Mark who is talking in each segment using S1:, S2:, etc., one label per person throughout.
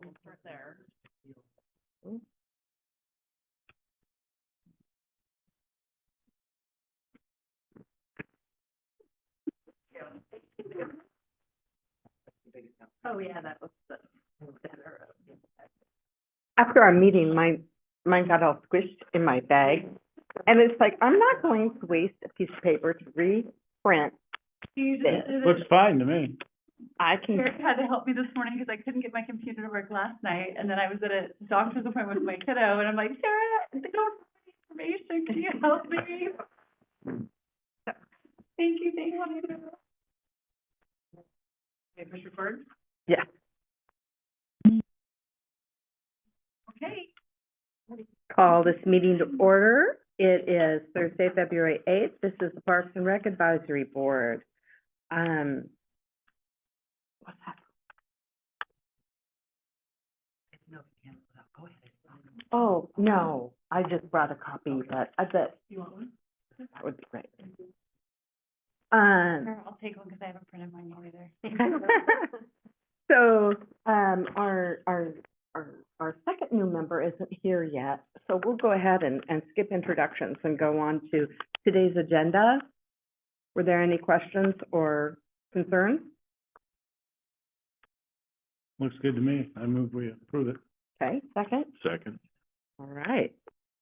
S1: We'll start there. Oh, yeah, that was the center of.
S2: After our meeting, mine got all squished in my bag. And it's like, I'm not going to waste a piece of paper to reprint.
S3: Looks fine to me.
S2: I can,
S1: Eric had to help me this morning because I couldn't get my computer to work last night, and then I was at a doctor's appointment with my kiddo, and I'm like, Sarah, I don't have any information, can you help me? Thank you, Okay, push record?
S2: yeah.
S1: Okay.
S2: Call this meeting to order. It is Thursday, February 8th. This is the Parks and Rec Advisory Board. What's that? Oh, no, I just brought a copy, but I bet
S1: You want one?
S2: that would be great.
S1: Sure, I'll take one because I haven't printed mine either.
S2: So, our second new member isn't here yet, so we'll go ahead and skip introductions and go on to today's agenda. Were there any questions or concerns?
S3: Looks good to me. I move we approve it.
S2: Okay, second?
S4: Second.
S2: All right,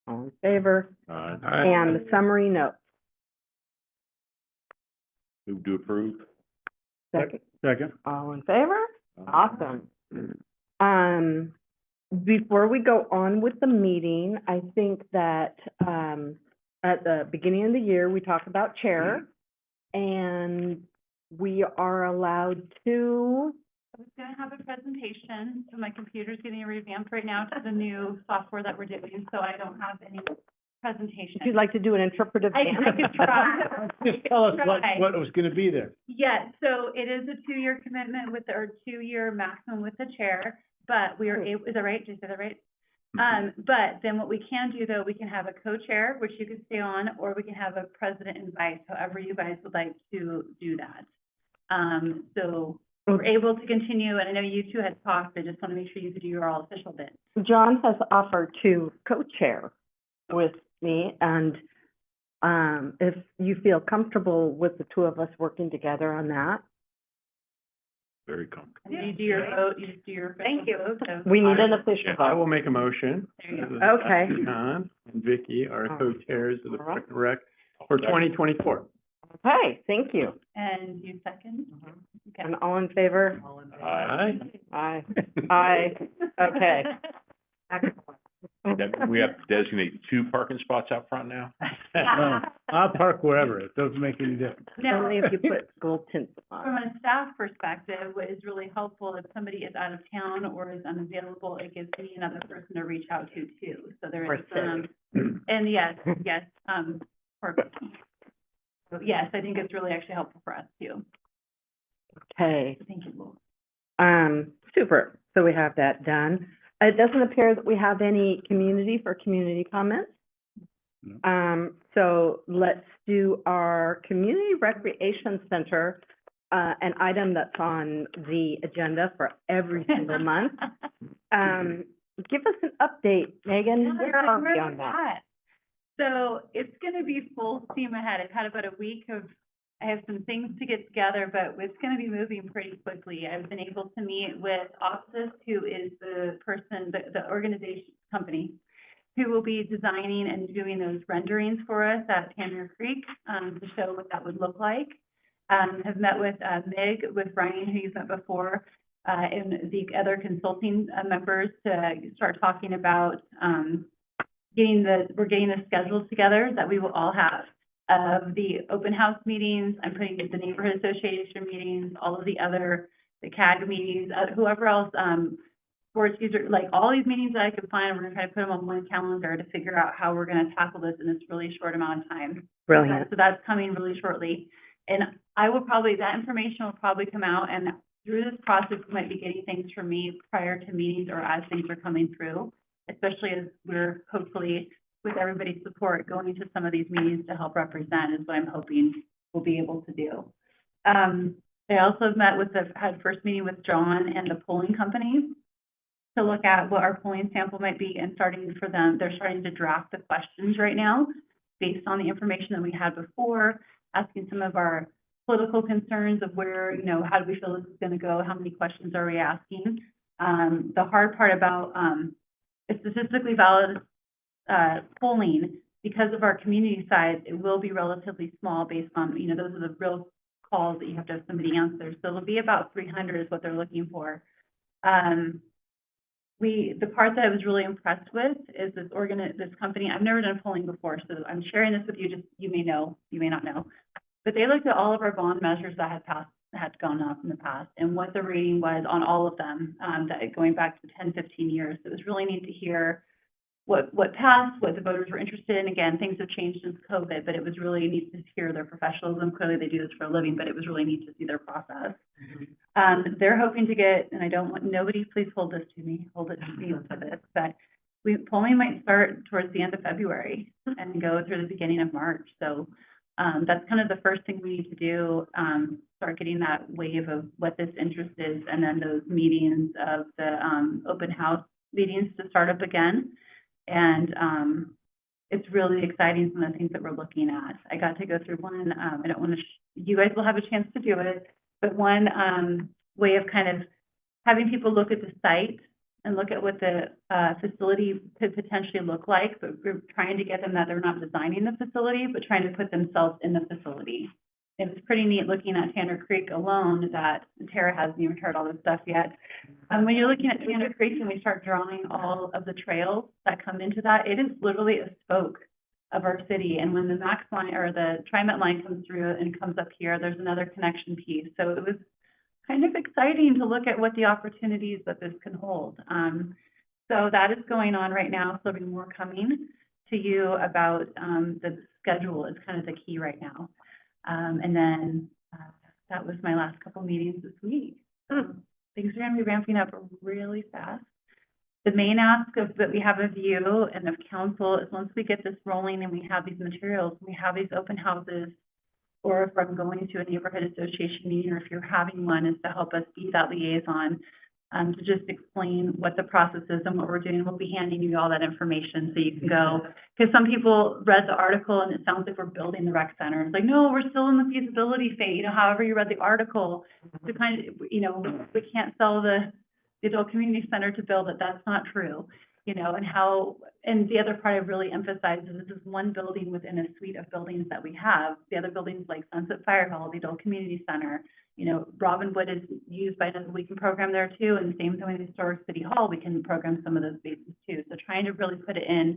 S2: all in favor?
S4: Aye.
S2: And the summary notes.
S4: Move to approve.
S2: Second,
S3: Second.
S2: all in favor? Awesome. Before we go on with the meeting, I think that, at the beginning of the year, we talk about chair, and we are allowed to,
S1: I was gonna have a presentation, so my computer's getting revamped right now to the new software that we're doing, so I don't have any presentation.
S2: if you'd like to do an interpretive
S1: I
S2: dance.
S1: could try.
S3: Just tell us
S1: Try.
S3: what was gonna be there.
S1: Yeah, so it is a 2-year commitment with, or 2-year maximum with the chair, but we are able, is that right? Did I say that right? But then what we can do though, we can have a co-chair, which you could stay on, or we can have a president and vice, however you guys would like to do that. So we're able to continue, and I know you two had talked, I just want to make sure you could do your all official bit.
S2: John has offered to co-chair with me, and if you feel comfortable with the two of us working together on that.
S4: Very comfortable.
S1: And you do your vote, you just do your official vote, so.
S2: We need an official
S5: I
S2: vote.
S5: will make a motion.
S1: There you
S2: Okay.
S5: John and Vicky are co-chairs of the
S2: All right.
S5: Park and Rec for 2024.
S2: Okay, thank you.
S1: And you second? Okay.
S2: And all in favor?
S4: Aye.
S2: Aye. Aye. Okay.
S4: We have to designate 2 parking spots out front now?
S3: No, I'll park wherever. It doesn't make any difference.
S1: Now,
S2: Only if you put gold tints
S1: from
S2: on.
S1: a staff perspective, what is really helpful, if somebody is out of town or is unavailable, it gives me another person to reach out to too. So there is, and yes, perfect. So yes, I think it's really actually helpful for us too.
S2: Okay,
S1: Thank you.
S2: super. So we have that done. It doesn't appear that we have any community comments.
S3: No.
S2: So let's do our Community Recreation Center, an item that's on the agenda for every single month. Give us an update, Megan. Where are we on that?
S1: So it's gonna be full steam ahead. I've had about a week of, I have some things to get together, but it's gonna be moving pretty quickly. I've been able to meet with Optus, who is the person, the organization, company, who will be designing and doing those renderings for us at Tanner Creek, to show what that would look like. Have met with, Meg, with Ryan, who you've met before, and the other consulting, members to start talking about, we're getting the schedules together that we will all have of the open house meetings. I'm putting the neighborhood association meetings, all of the other, the CAG meetings, whoever else, sports user, like all these meetings that I could find, we're gonna try to put them on one calendar to figure out how we're gonna tackle this in this really short amount of time.
S2: Brilliant.
S1: So that's coming really shortly. And I will probably, that information will probably come out, and through this process, you might be getting things from me prior to meetings or as things are coming through, especially as we're hopefully, with everybody's support, going to some of these meetings to help represent is what I'm hoping we'll be able to do. I also met with had first meeting with John and the polling companies to look at what our polling sample might be and they're starting to draft the questions right now based on the information that we had before, asking some of our political concerns of where, how do we feel this is going to go? How many questions are we asking? The hard part about statistically valid polling, because of our community size, it will be relatively small based on, those are the real calls that you have to have somebody answer. So it'll be about 300 is what they're looking for. The part that I was really impressed with is this company. I've never done polling before, so I'm sharing this with you. Just you may know, you may not know, but they looked at all of our bond measures that had gone up in the past and what the rating was on all of them, that going back to 10, 15 years. It was really neat to hear what passed, what the voters were interested in. Again, things have changed since COVID, but it was really neat to hear their professionalism. Clearly, they do this for a living, but it was really neat to see their process. They're hoping to get, and I don't want nobody, please hold this to me, hold it to me for this, but polling might start towards the end of February and go through the beginning of March. So that's kind of the first thing we need to do, start getting that wave of what this interest is, and then those meetings of the open house meetings to start up again. And it's really exciting, some of the things that we're looking at. I got to go through one, I don't want to, you guys will have a chance to do it, but one way of kind of having people look at the site and look at what the facility could potentially look like, but we're trying to get them that they're not designing the facility, but trying to put themselves in the facility. It was pretty neat looking at Tanner Creek alone that Tara hasn't even heard all this stuff yet. When you're looking at Tanner Creek and we start drawing all of the trails that come into that, it is literally a spoke of our city. And when the Max line or the TriMet line comes through and comes up here, there's another connection piece. So it was kind of exciting to look at what the opportunities that this can hold. So that is going on right now. So there'll be more coming to you about the schedule is kind of the key right now. And then that was my last couple meetings this week. Things are going to be ramping up really fast. The main ask of that we have of you and of council is once we get this rolling and we have these materials, we have these open houses, or if I'm going to a neighborhood association meeting, or if you're having one, is to help us be that liaison, to just explain what the process is and what we're doing. We'll be handing you all that information so you can go, because some people read the article and it sounds like we're building the rec center. It's like, no, we're still in the feasibility phase. However you read the article, to kind of, we can't sell the adult community center to build it. That's not true, and the other part I really emphasize is this is one building within a suite of buildings that we have. The other buildings like Sunset Fire Hall, the adult community center, Robin Wood is used by another, we can program there too, and the same thing with Historic City Hall, we can program some of those spaces too. So trying to really put it in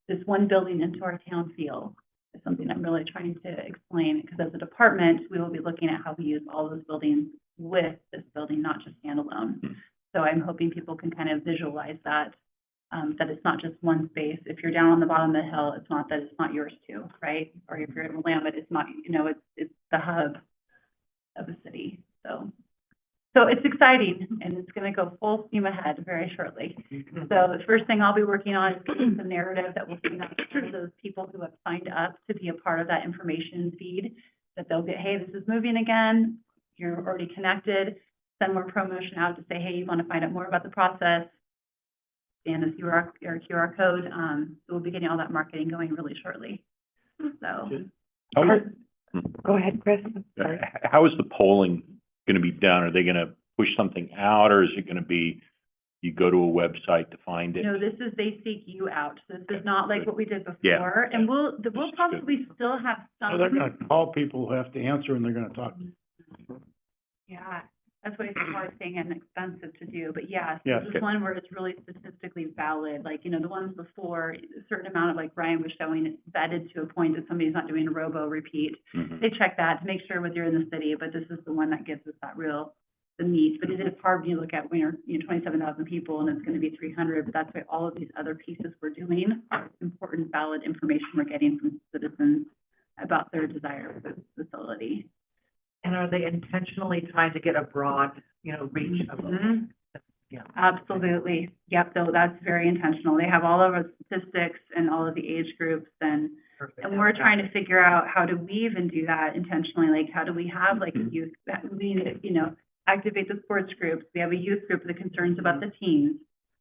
S1: this one building into our town feel is something I'm really trying to explain, because as a department, we will be looking at how we use all those buildings with this building, not just standalone. So I'm hoping people can kind of visualize that, that it's not just one space. If you're down on the bottom of the hill, it's not that it's not yours too, right? Or if you're in Willamette, it's not, it's the hub of the city. So it's exciting, and it's going to go full steam ahead very shortly. So the first thing I'll be working on is getting the narrative that will send out to those people who have signed up to be a part of that information feed, that they'll get, hey, this is moving again. You're already connected. Send more promotion out to say, hey, you want to find out more about the process, and a QR code. So we'll be getting all that marketing going really shortly. So
S2: Go ahead, Chris. Sorry.
S4: How is the polling going to be done? Are they going to push something out, or is it going to be you go to a website to find it?
S1: No, this is they seek you out. So this is not like what we did before.
S4: Yeah.
S1: And we'll probably still have some.
S3: So they're gonna call people who have to answer, and they're gonna talk.
S1: Yeah, that's what it's a hard thing and expensive to do. But yeah,
S3: Yeah.
S1: this is one where it's really statistically valid. Like, the ones before, a certain amount of, like Brian was showing, it's vetted to a point that somebody's not doing a robo repeat. They check that to make sure whether you're in the city, but this is the one that gives us that the need. But it is hard when you look at when you're 27,000 people and it's going to be 300, but that's why all of these other pieces we're doing are important, valid information we're getting from citizens about their desire for this facility.
S6: And are they intentionally trying to get a broad, reach of them?
S1: Yeah, absolutely. Yep, though that's very intentional. They have all of our statistics and all of the age groups, and
S6: perfect.
S1: And we're trying to figure out, how do we even do that intentionally? Like, how do we have like a youth, that we, you know, activate the sports groups? We have a youth group that concerns about the teens.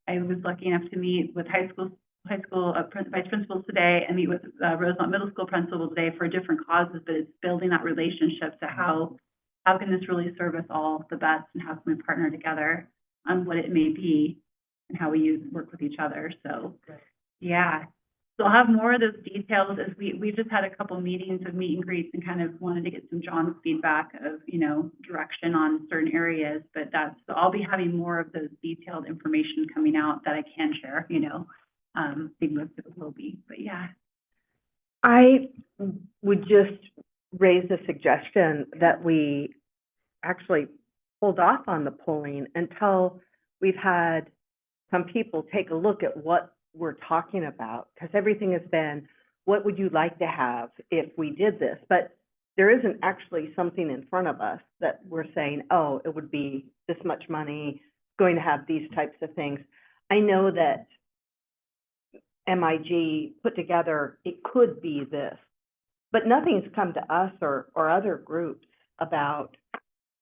S1: I was lucky enough to meet with high school vice principals today, and meet with Rosemont Middle School principal today for different causes, but it's building that relationship to how can this really serve us all the best, and how can we partner together on what it may be, and how we work with each other. So, yeah. So I'll have more of those details as we just had a couple meetings of meet and greets, and kind of wanted to get some John's feedback of, you know, direction on certain areas. But so I'll be having more of those detailed information coming out that I can share, you know. I think most of it will be, but yeah.
S2: I would just raise a suggestion that we actually hold off on the polling until we've had some people take a look at what we're talking about, because everything has been, what would you like to have if we did this? But there isn't actually something in front of us that we're saying, oh, it would be this much money, going to have these types of things. I know that MIG put together, it could be this, but nothing's come to us or other groups about,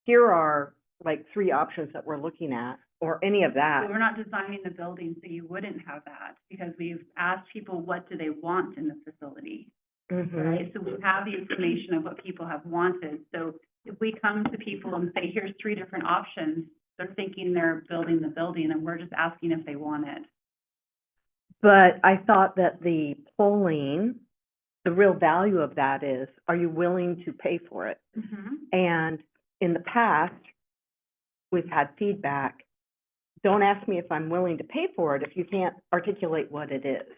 S2: here are like 3 options that we're looking at, or any of that.
S1: So we're not designing the building so you wouldn't have that, because we've asked people what do they want in the facility, right? So we have the information of what people have wanted. So if we come to people and say, here's 3 different options, they're thinking they're building the building, and we're just asking if they want it.
S2: But I thought that the polling, the real value of that is, are you willing to pay for it? And in the past, we've had feedback, don't ask me if I'm willing to pay for it if you can't articulate what it is.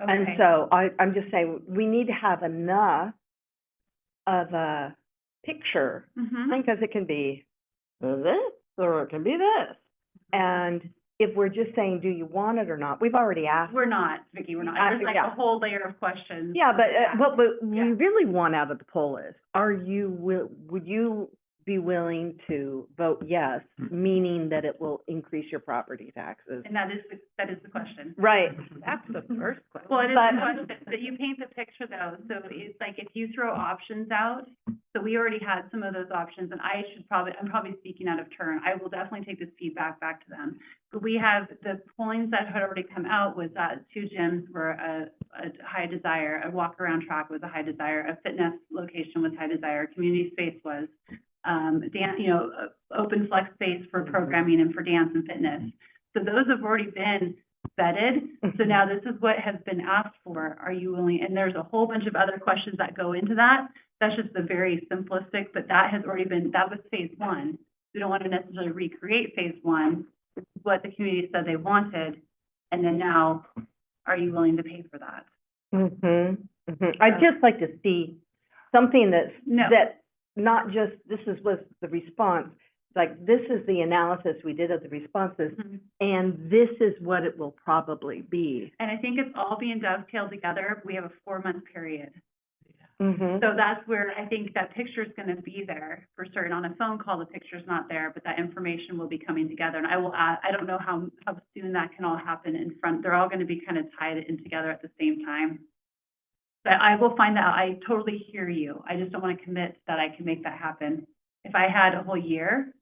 S1: Okay.
S2: And so I'm just saying, we need to have enough of a picture, because it can be this, or it can be this. And if we're just saying, do you want it or not, we've already asked.
S1: We're not, Vicki, we're not. There's like a whole layer of questions.
S2: Yeah, but what we
S1: Yeah.
S2: really want out of the poll is, would you be willing to vote yes, meaning that it will increase your property taxes?
S1: And that is the question.
S2: Right. That's the first question.
S1: Well, it is the question, that you paint the picture though. So it's like, if you throw options out, so we already had some of those options, and I'm probably speaking out of turn. I will definitely take this feedback back to them. But we have, the pollings that had already come out was that 2 gyms were a high desire, a walk around track was a high desire, a fitness location was high desire, community space was, dance, you know, open flex space for programming and for dance and fitness. So those have already been vetted. So now this is what has been asked for. Are you willing? And there's a whole bunch of other questions that go into that. That's just the very simplistic, but that has already been, that was phase 1. We don't want to necessarily recreate phase 1. This is what the community said they wanted. And then now, are you willing to pay for that?
S2: I'd just like to see something that's,
S1: No.
S2: that not just, was the response, like, this is the analysis we did of the responses, and this is what it will probably be.
S1: And I think it's all being dovetailed together. We have a 4-month period.
S2: Mm-hmm.
S1: So that's where I think that picture is going to be there for certain. On a phone call, the picture's not there, but that information will be coming together. And I will add, I don't know how soon that can all happen in front. They're all going to be kind of tied in together at the same time. But I will find out. I totally hear you. I just don't want to commit that I can make that happen. If I had a whole year.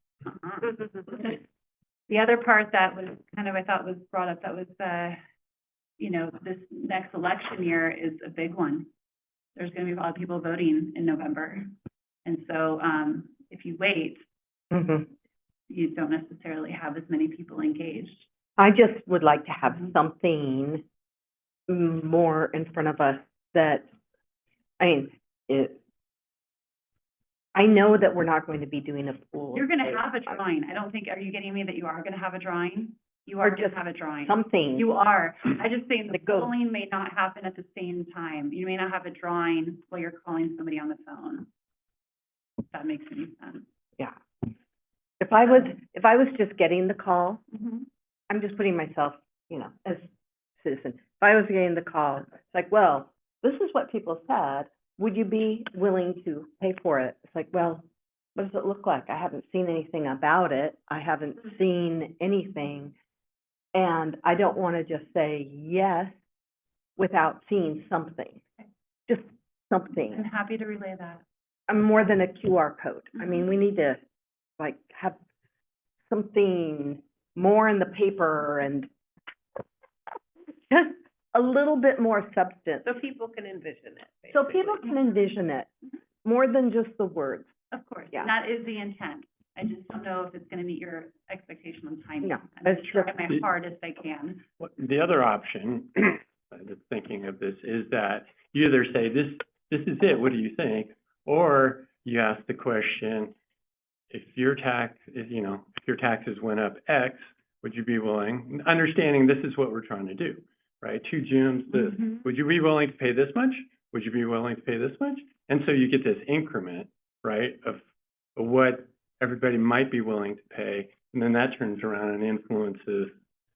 S1: The other part that was kind of, I thought was brought up, that was, you know, this next election year is a big one. There's going to be a lot of people voting in November. And so if you wait, you don't necessarily have as many people engaged.
S2: I just would like to have something more in front of us that, I mean, I know that we're not going to be doing a full.
S1: You're going to have a drawing. I don't think, are you getting me that you are going to have a drawing? You are going to have a drawing.
S2: Something.
S1: You are. I just think the
S2: That goes.
S1: polling may not happen at the same time. You may not have a drawing while you're calling somebody on the phone. If that makes any sense.
S2: Yeah. If I was just getting the call, I'm just putting myself, you know, as a citizen. If I was getting the call, it's like, well, this is what people said. Would you be willing to pay for it? It's like, well, what does it look like? I haven't seen anything about it. I haven't seen anything. And I don't want to just say yes without seeing something. something,
S1: I'm happy to relay that.
S2: more than a QR code. I mean, we need to, like, have something more in the paper and just a little bit more substance.
S7: So people can envision it,
S2: So people can envision it, more than just the words.
S1: Of course,
S2: Yeah.
S1: that is the intent. I just don't know if it's gonna meet your expectation on timing.
S2: No,
S1: I'm gonna
S2: that's
S1: try
S2: just-
S1: my hardest I can.
S5: The other option, just thinking of this, is that you either say, this is it, what do you think? Or you ask the question, if your taxes went up X, would you be willing, understanding this is what we're trying to do, right? 2 gyms,
S1: Mhm.
S5: would you be willing to pay this much? Would you be willing to pay this much? And so you get this increment, right, of what everybody might be willing to pay, and then that turns around and influences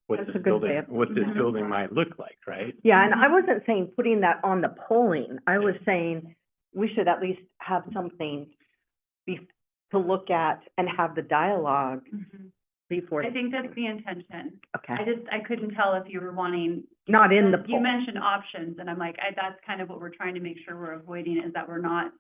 S5: what
S2: That's
S5: this
S2: a good way
S5: building,
S2: of-
S5: building might look like, right?
S2: Yeah, and I wasn't saying putting that on the polling. I was saying we should at least have something to look at and have the dialogue
S1: Mhm.
S2: before.
S1: I think that's the intention.
S2: Okay,
S1: I couldn't tell if you were wanting,
S2: not in the
S1: you
S2: poll.
S1: mentioned options, and I'm like, that's kind of what we're trying to make sure we're avoiding, is that we're not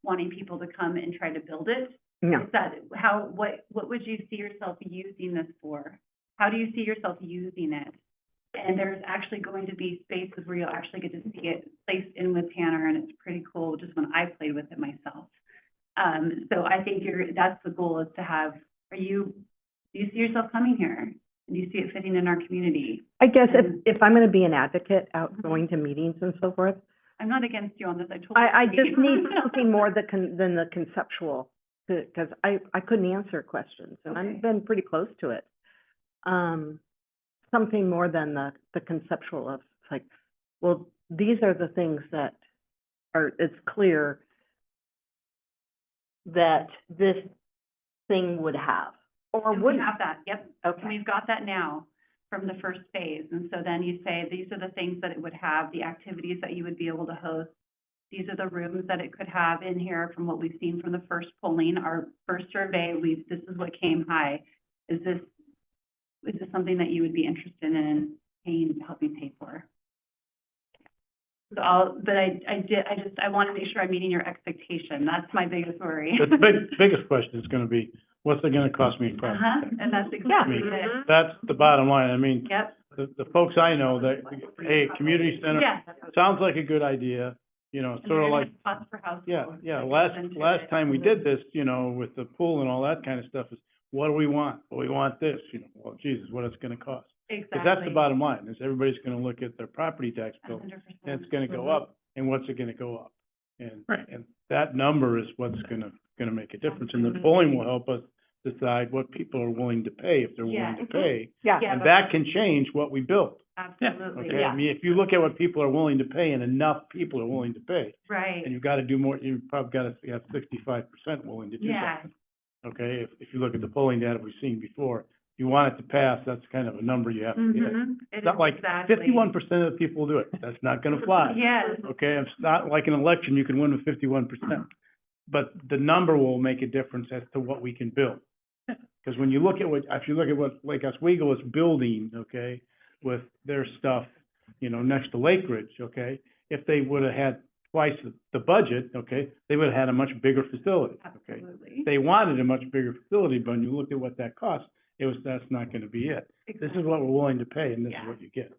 S1: wanting people to come and try to build it.
S2: No,
S1: Is that, what would you see yourself using this for? How do you see yourself using it? And there's actually going to be spaces where you'll actually get to see it placed in with Tanner, and it's pretty cool, just when I played with it myself. So I think that's the goal, is to have, do you see yourself coming here? Do you see it fitting in our community?
S2: I guess if I'm gonna be an advocate out going to meetings and so forth,
S1: I'm not against you on this, I totally.
S2: I just
S1: agree.
S2: need something more than the conceptual, because I couldn't answer questions, and
S1: Okay.
S2: I've been pretty close to it. Something more than the conceptual of, like, well, these are the things that it's clear that this thing would have, or
S1: And we
S2: wouldn't.
S1: have that, yep. And
S2: Okay,
S1: we've got that now from the first phase. And so then you say, these are the things that it would have, the activities that you would be able to host. These are the rooms that it could have in here from what we've seen from the first polling, our first survey, this is what came high. Is this something that you would be interested in paying, helping pay for? So I want to make sure I'm meeting your expectation. That's my biggest worry.
S3: The biggest question is gonna be, what's it gonna cost me in property
S1: Uh-huh,
S3: tax?
S1: and that's exactly it.
S3: That's the bottom line. I mean,
S1: Yep,
S3: the folks I know that, hey, community center,
S1: yeah.
S3: sounds like a good idea, you know,
S1: And
S3: sort of
S1: they're
S3: like,
S1: gonna have spots for households.
S3: yeah,
S1: that goes into
S3: last
S1: it.
S3: time we did this, you know, with the pool and all that kind of stuff is, what do we want? Well, we want this, you know, well, Jesus, what it's gonna cost?
S1: Exactly.
S3: Because that's the bottom line, is everybody's gonna look at their property tax bill,
S1: 100%.
S3: and it's gonna go up, and what's it gonna go up? And,
S5: Right.
S3: and that number is what's gonna make a difference, and the polling will help us decide what people are willing to pay, if they're willing to
S1: Yeah.
S3: pay.
S2: yeah,
S1: Yeah,
S3: And
S1: but-
S3: that can change what we build,
S1: Absolutely,
S3: okay?
S1: yeah,
S3: I mean, if you look at what people are willing to pay, and enough people are willing to pay,
S1: right,
S3: and you've gotta do more, you've probably gotta have 65% willing to do
S1: yeah,
S3: something, okay? If you look at the polling data we've seen before, if you want it to pass, that's kind of a number you have to hit.
S1: mhm, it
S3: It's not
S1: is
S3: like
S1: exactly.
S3: 51% of the people will do it. That's not gonna fly.
S1: Yes,
S3: Okay, it's not like an election, you can win with 51%. But the number will make a difference as to what we can build. Because when you look at if you look at what Lake Oswego is building, okay, with their stuff, you know, next to Lake Ridge, okay, if they would have had twice the budget, okay, they would have had a much bigger facility, okay?
S1: absolutely.
S3: They wanted a much bigger facility, but when you looked at what that cost, that's not gonna be it. This is what we're willing to pay, and this is
S1: Yeah.
S3: what you get.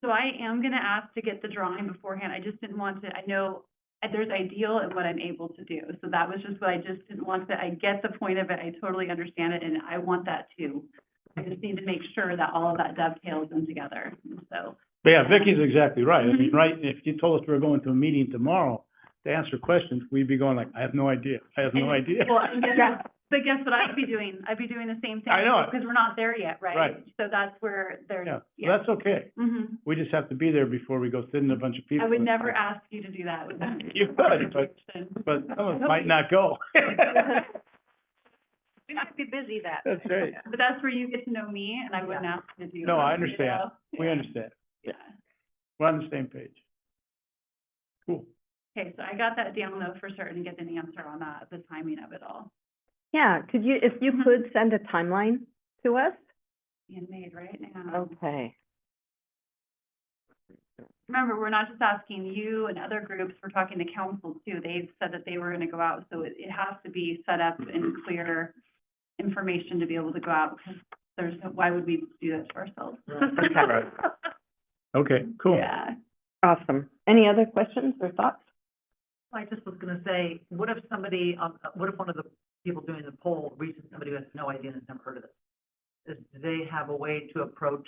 S1: So I am gonna ask to get the drawing beforehand, I just didn't want to, I know there's ideal and what I'm able to do, so that was just what I just didn't want to, I get the point of it, I totally understand it, and I want that too. I just need to make sure that all of that dovetails in together, and so,
S3: But yeah, Vicky's exactly right. I mean,
S1: Mhm.
S3: right, if you told us we were going to a meeting tomorrow to answer questions, we'd be going like, I have no idea. I have no idea.
S1: well, and guess what I'd be doing? I'd be doing the same thing.
S3: I know it.
S1: Because we're not there yet, right?
S3: Right.
S1: So that's where there's,
S3: Yeah,
S1: yeah.
S3: so that's okay.
S1: Mhm.
S3: We just have to be there before we go sit in a bunch of people.
S1: I would never ask you to do that with them.
S3: You could, but some of us might not go.
S7: We might be busy that.
S3: That's right.
S1: But that's where you get to know me, and I wouldn't ask you to do.
S3: No, I
S1: that,
S3: understand.
S1: you know?
S3: We
S1: Yeah.
S3: understand.
S1: Yeah.
S3: We're on the same page. Cool.
S1: Okay, so I got that down though for certain, get an answer on that, the timing of it all.
S2: yeah, if you
S1: Mhm.
S2: could send a timeline to us?
S1: Being made right now.
S2: Okay.
S1: remember, we're not just asking you and other groups, we're talking to council too. They've said that they were gonna go out, so it has to be set up in clear information to be able to go out, because why would we do that to ourselves?
S5: Right.
S3: Okay, cool.
S1: Yeah.
S2: Awesome. Any other questions or thoughts?
S6: I just was gonna say, what if somebody, what if one of the people doing the poll reaches somebody who has no idea and has never heard of this? Do they have a way to approach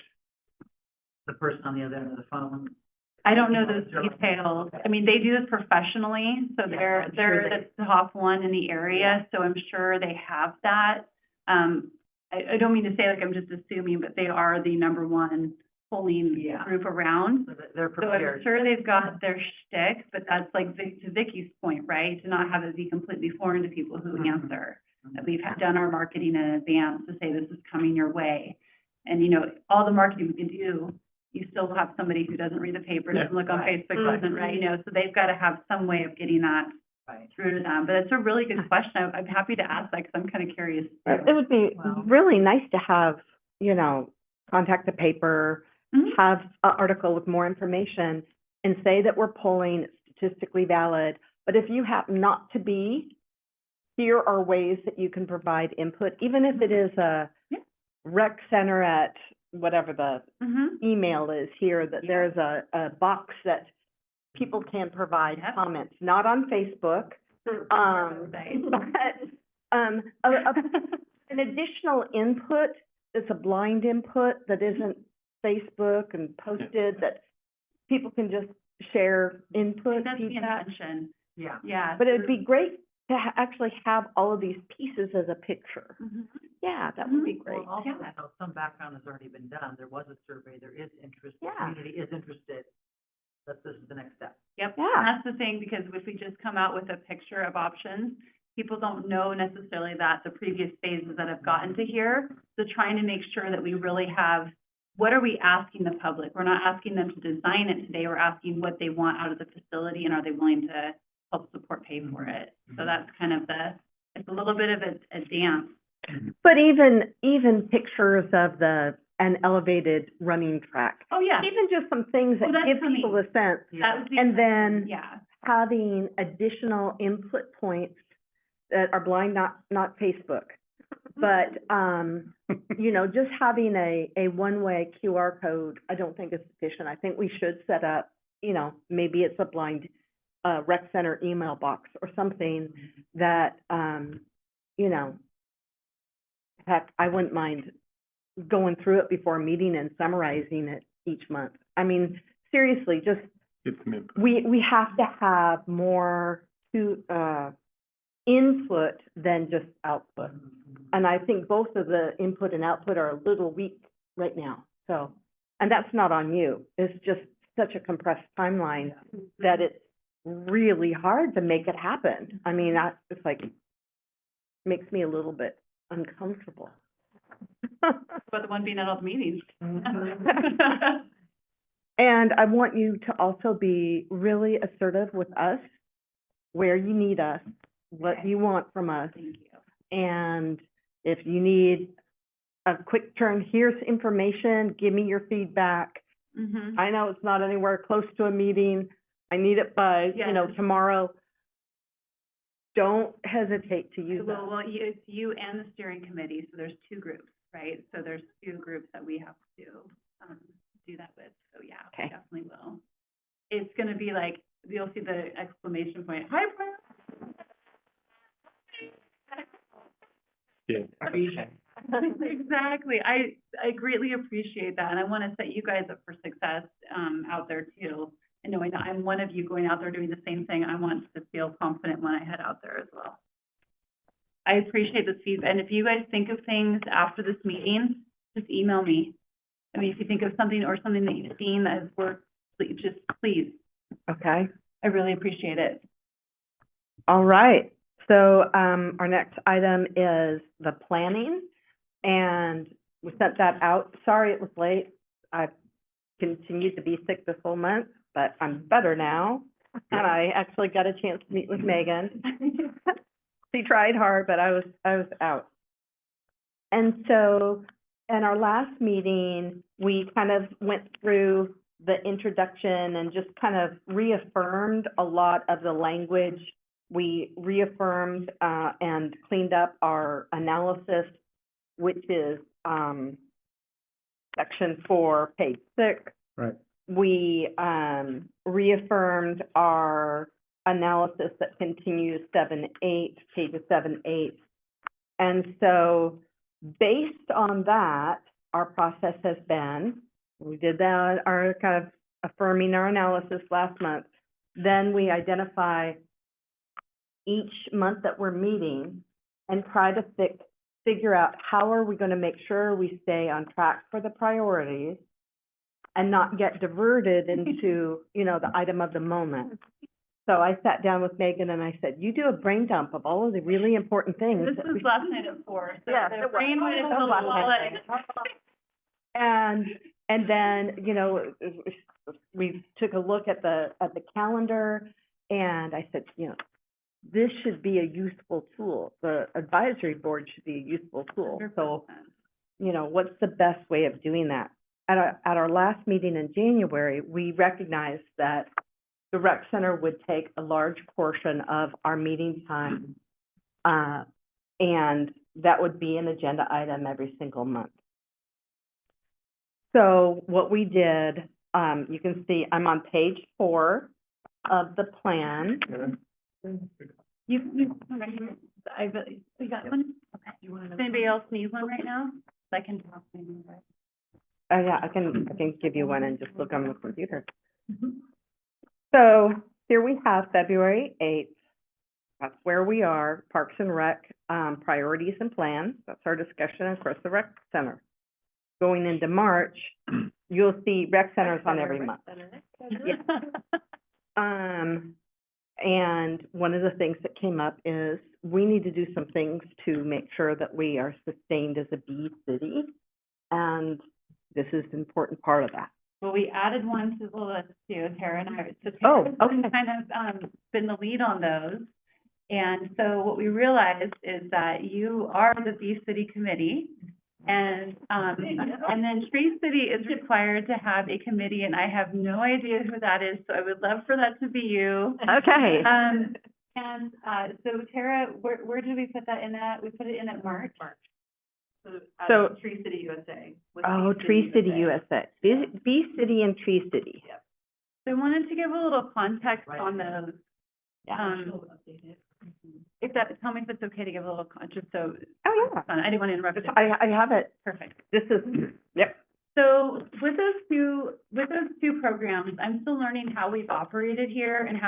S6: the person on the other end of the phone?
S1: I don't know those details. I mean, they do this professionally, so
S6: Yeah,
S1: they're,
S6: I'm sure
S1: they're the top one in the area, so I'm sure they have that. I don't mean to say like I'm just assuming, but they are the number one polling
S6: Yeah.
S1: group around.
S6: So that they're
S1: So I'm
S6: prepared.
S1: sure they've got their shtick, but that's like to Vicky's point, right? To not have it be completely foreign to people who answer. That we've done our marketing in advance to say this is coming your way. And, you know, all the marketing we can do, you still have somebody who doesn't read the paper, doesn't look on
S6: Right.
S1: Facebook, doesn't, right? You know, so they've got to have some way of getting that
S6: Right.
S1: through to them. But it's a really good question. I'm happy to ask that because I'm kind of curious.
S2: It would be
S6: Well-
S2: really nice to have, you know, contact the paper,
S1: Mhm.
S2: have an article with more information, and say that we're polling, it's statistically valid. But if you happen not to be, here are ways that you can provide input, even if it is a
S1: Yeah.
S2: rec center at whatever the
S1: Mm-hmm.
S2: email is here, that
S1: Yeah.
S2: there's a box that people can provide
S1: Yep.
S2: comments, not on Facebook. But, an additional input that's a blind input that isn't Facebook and posted, that people can just share input,
S1: That's the
S2: feedback.
S1: intention.
S6: Yeah.
S1: Yeah.
S2: But it'd be great to actually have all of these pieces as a picture.
S1: Mhm.
S2: Yeah, that would be
S1: Mhm.
S2: great.
S6: Well, also,
S1: Yeah.
S6: I know some background has already been done. There was a survey, there is interest, the
S2: Yeah.
S6: community is interested. This is the next step.
S1: Yep,
S2: Yeah.
S1: and that's the thing, because if we just come out with a picture of options, people don't know necessarily that the previous phases that have gotten to here. So trying to make sure that we really have, what are we asking the public? We're not asking them to design it today, we're asking what they want out of the facility, and are they willing to help support pay for it? So that's kind of it's a little bit of a dance.
S2: But even pictures of an elevated running track,
S1: Oh, yeah,
S2: even just some things
S1: Oh,
S2: that
S1: that's
S2: give
S1: coming.
S2: people a sense.
S1: that was the.
S2: And then
S1: Yeah,
S2: having additional input points that are blind, not Facebook. But, you know, just having a one-way QR code, I don't think is sufficient. I think we should set up, you know, maybe it's a blind, rec center email box or something that, you know, heck, I wouldn't mind going through it before a meeting and summarizing it each month. I mean, seriously, just,
S5: Get some input.
S2: we have to have more input than just output. And I think both of the input and output are a little weak right now, so, and that's not on you. It's just such a compressed timeline that it's really hard to make it happen. I mean, it's like, makes me a little bit uncomfortable.
S1: but the one being at all the meetings.
S2: And I want you to also be really assertive with us, where you need us, what
S1: Okay.
S2: you want from us.
S1: Thank you.
S2: And if you need a quick turn, here's information, give me your feedback.
S1: Mm-hmm.
S2: I know it's not anywhere close to a meeting, I need it by, you know,
S1: Yes.
S2: tomorrow. Don't hesitate to use that.
S1: Well, it's you and the steering committee, so there's two groups, right? So there's two groups that we have to do that with, so yeah, we
S2: Okay.
S1: definitely will. It's gonna be like, you'll see the exclamation point, hi, Brian.
S5: Yeah.
S1: Exactly. I greatly appreciate that, and I want to set you guys up for success, out there too. And knowing that I'm one of you going out there doing the same thing, I want to feel confident when I head out there as well. I appreciate this feedback, and if you guys think of things after this meeting, just email me. I mean, if you think of something or something that you've seen that has worked, please,
S2: Okay,
S1: I really appreciate it.
S2: all right. So, our next item is the planning, and we sent that out. Sorry it was late. I've continued to be sick this whole month, but I'm better now. And I actually got a chance to meet with Megan. She tried hard, but I was out. And so, in our last meeting, we kind of went through the introduction and just kind of reaffirmed a lot of the language. We reaffirmed, and cleaned up our analysis, which is, section 4, page 6.
S3: Right.
S2: We, reaffirmed our analysis that continues 7-8, pages 7-8. And so based on that, our process has been, we did that, our kind of affirming our analysis last month. Then we identify each month that we're meeting and try to figure out how are we going to make sure we stay on track for the priorities and not get diverted into, you know, the item of the moment. So I sat down with Megan and I said, you do a brain dump of all of the really important things.
S1: This
S2: that
S1: was
S2: we-
S1: last night at 4, so
S2: Yes,
S1: the
S2: it was.
S1: brain was
S2: It
S1: a
S2: was
S1: little
S2: last night.
S1: like.
S2: And then, you know, we took a look at the calendar and I said, you know, this should be a useful tool. The advisory board should be a useful tool. So, you know, what's the best way of doing that? At our last meeting in January, we recognized that the rec center would take a large portion of our meeting time, and that would be an agenda item every single month. So what we did, you can see I'm on page 4 of the plan.
S1: You, we got one? Okay. Does anybody else need one right now? I can talk to you, right?
S2: Yeah, I can give you one and just look on the computer. So here we have February 8th. That's where we are, Parks and Rec, priorities and plans. That's our discussion across the rec center. Going into March, you'll see rec centers on every month. And one of the things that came up is we need to do some things to make sure that we are sustained as a bee city. And this is an important part of that.
S1: Well, we added one to the list too, Tara and I. So
S2: Oh,
S1: Tara's
S2: okay.
S1: been kind of, been the lead on those. And so what we realized is that you are the Bee City Committee. And then Tree City is required to have a committee, and I have no idea who that is, so I would love for that to be you.
S2: Okay.
S1: So Tara, where did we put that in at? We put it in at March?
S2: So-
S6: Tree City USA.
S2: Oh, Tree City USA. Bee City and Tree City.
S1: So I wanted to give a little context on those. If that, tell me if it's okay to give a little context, so.
S2: Oh, yeah.
S1: I didn't want to interrupt you.
S2: I have it.
S1: Perfect.
S2: This is, yep.
S1: So with those two programs, I'm still learning how we've operated here and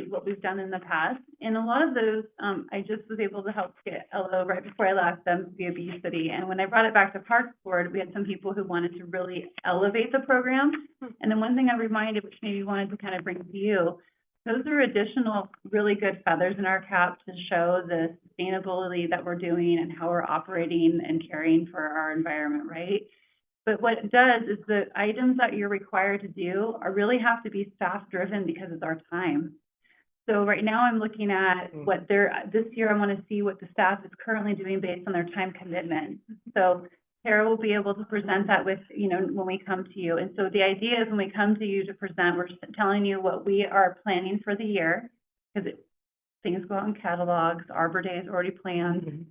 S1: what we've done in the past. And a lot of those, I just was able to help get LO right before I left them via Bee City. And when I brought it back to Parks Board, we had some people who wanted to really elevate the program. And then one thing I reminded, which maybe wanted to kind of bring to you, those are additional really good feathers in our cap to show the sustainability that we're doing and how we're operating and caring for our environment, right? But what it does is the items that you're required to do really have to be staff-driven because it's our time. So right now I'm looking at what this year I want to see what the staff is currently doing based on their time commitment. So Tara will be able to present that with, when we come to you. And so the idea is when we come to you to present, we're telling you what we are planning for the year, because things go out in catalogs, Arbor Day is already planned,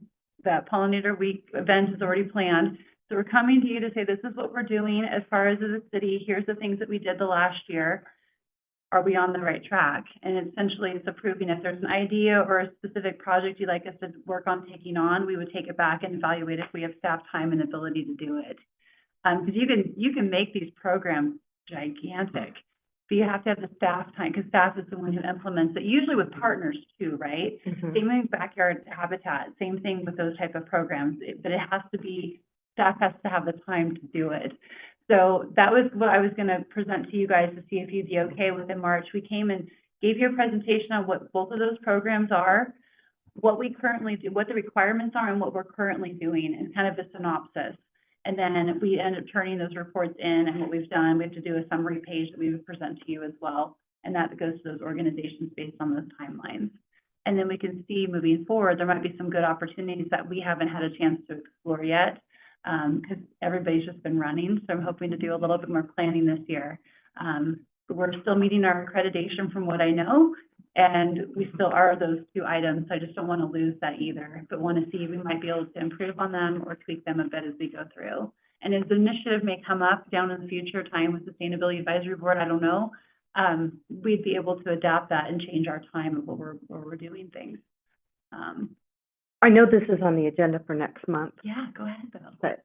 S1: the Pollinator Week event is already planned. So we're coming to you to say, this is what we're doing as far as the city, here's the things that we did the last year. Are we on the right track? And essentially it's approving if there's an idea or a specific project you'd like us to work on taking on, we would take it back and evaluate if we have staff time and ability to do it. Because you can make these programs gigantic, but you have to have the staff time, because staff is the one who implements it, usually with partners too, right? Same with backyard habitat, same thing with those type of programs, but it has to be, staff has to have the time to do it. So that was what I was going to present to you guys to see if you'd be okay with in March. We came and gave you a presentation on what both of those programs are, what we currently do, what the requirements are, and what we're currently doing, and kind of a synopsis. And then we end up turning those reports in, and what we've done, we have to do a summary page that we would present to you as well. And that goes to those organizations based on those timelines. And then we can see moving forward, there might be some good opportunities that we haven't had a chance to explore yet. Because everybody's just been running, so I'm hoping to do a little bit more planning this year. We're still meeting our accreditation from what I know, and we still are those two items. I just don't want to lose that either, but want to see if we might be able to improve on them or tweak them a bit as we go through. And as the initiative may come up down in the future time with Sustainability Advisory Board, I don't know, we'd be able to adapt that and change our time of what we're doing things.
S2: I know this is on the agenda for next month,
S1: Yeah, go ahead, Bill.
S2: but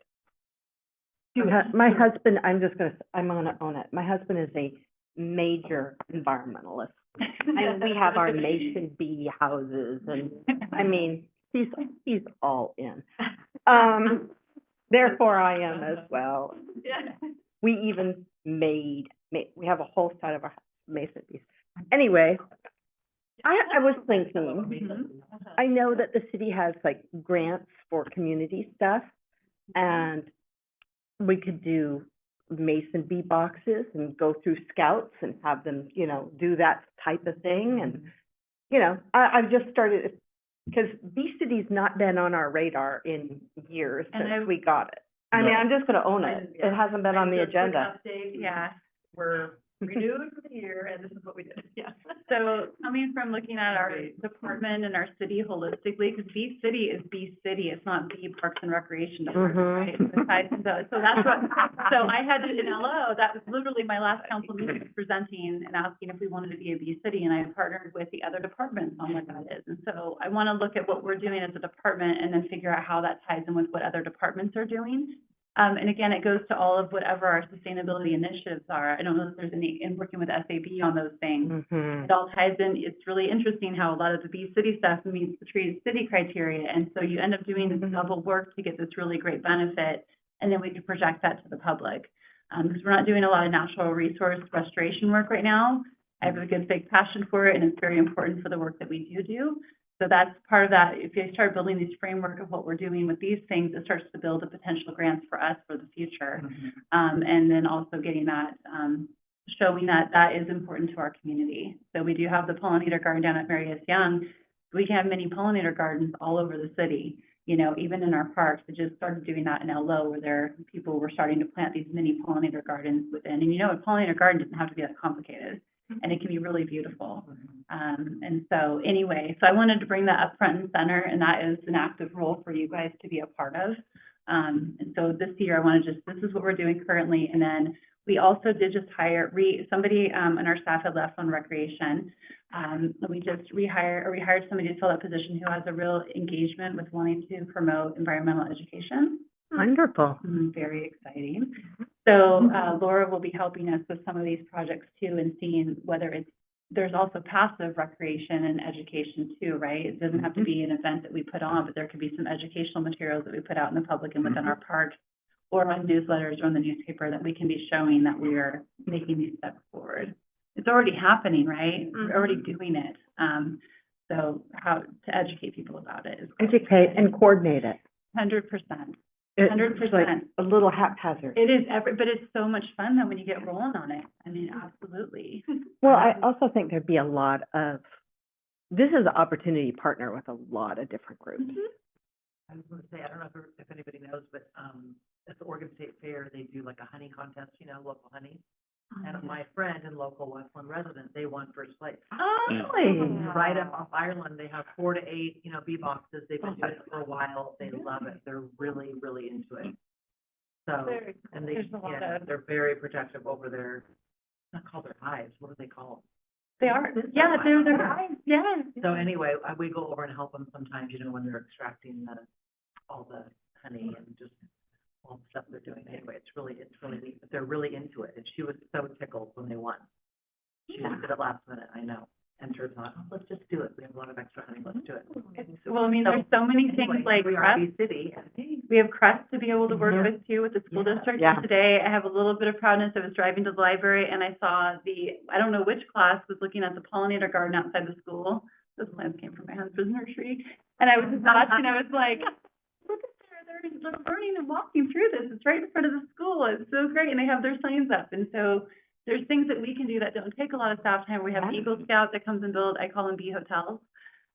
S2: my husband, I'm gonna own it. My husband is a major environmentalist. And we have our Mason Bee houses and, I mean, he's all in. Therefore I am as well. We even we have a whole side of our Mason Bees. Anyway, I was thinking, I know that the city has like grants for community stuff, and we could do Mason Bee boxes and go through scouts and have them, you know, do that type of thing. And, you know, I've just started, because Bee City's not been on our radar in years
S1: And
S2: since we got it. I mean, I'm just gonna own it. It hasn't been on the agenda.
S1: Yeah.
S6: We're renewed for the year, and this is what we did. Yeah.
S1: So coming from looking at our department and our city holistically, because Bee City is Bee City, it's not Bee Parks and Recreation Department, right? So that's what, so I had it in LO, that was literally my last council meeting, was presenting and asking if we wanted to be a Bee City, and I partnered with the other departments on what that is. And so I want to look at what we're doing as a department and then figure out how that ties in with what other departments are doing. And again, it goes to all of whatever our sustainability initiatives are. I don't know if there's any, in working with SAB on those things. It all ties in. It's really interesting how a lot of the Bee City stuff meets the Tree City criteria. And so you end up doing this double work to get this really great benefit, and then we can project that to the public. Because we're not doing a lot of natural resource restoration work right now. I have a good big passion for it, and it's very important for the work that we do. So that's part of that. If you start building this framework of what we're doing with these things, it starts to build the potential grants for us for the future. And then also getting that, showing that that is important to our community. So we do have the pollinator garden down at Mary S. Young. We can have many pollinator gardens all over the city, you know, even in our parks. We just started doing that in LO, where people were starting to plant these mini pollinator gardens within. And you know, a pollinator garden doesn't have to be that complicated, and it can be really beautiful. And so anyway, so I wanted to bring that up front and center, and that is an active role for you guys to be a part of. And so this year I want to this is what we're doing currently. And then we also did just hire, somebody on our staff had left on recreation. We just we hired somebody to fill that position who has a real engagement with wanting to promote environmental education.
S2: Wonderful.
S1: Very exciting. So Laura will be helping us with some of these projects too, and seeing whether there's also passive recreation and education too, right? It doesn't have to be an event that we put on, but there could be some educational materials that we put out in the public and within our parks, or on newsletters or in the newspaper, that we can be showing that we are making these steps forward. It's already happening, right? We're already doing it. So how to educate people about it is
S2: Educate and coordinate it.
S1: 100%.
S2: 100%. Like a little haphazard.
S1: It is but it's so much fun though when you get rolling on it. I mean, absolutely.
S2: Well, I also think there'd be this is an opportunity to partner with a lot of different groups.
S6: I was gonna say, I don't know if anybody knows, but, at the Oregon State Fair, they do like a honey contest, you know, local honey. And my friend and local Westland resident, they won first place. Right up off Ireland, they have 4 to 8, you know, bee boxes. They've been doing it for a while. They love it. They're really, really into it. So, and they're very protective over their, not called their hives, what do they call
S1: They are. Yeah, they're guys. Yeah.
S6: them? So anyway, we go over and help them sometimes, you know, when they're extracting all the honey and just all the stuff they're doing. Anyway, it's really neat, but they're really into it. And she was so tickled when they won. She just did it last minute, I know. And her thought, oh, let's just do it. We have a lot of extra honey, let's do it.
S1: Well, I mean, there's so many things like
S6: we are Bee City.
S1: we have Crest to be able to work with too, with the school district.
S2: Yeah.
S1: Today, I have a little bit of proudness. I was driving to the library and I saw I don't know which class was looking at the pollinator garden outside the school. Those plants came from my husband's nursery. And I was just watching, I was like, look at they're learning and walking through this. It's right in front of the school. It's so great. And they have their signs up. And so there's things that we can do that don't take a lot of staff time. We have Eagle Scout that comes and build, I call them bee hotels.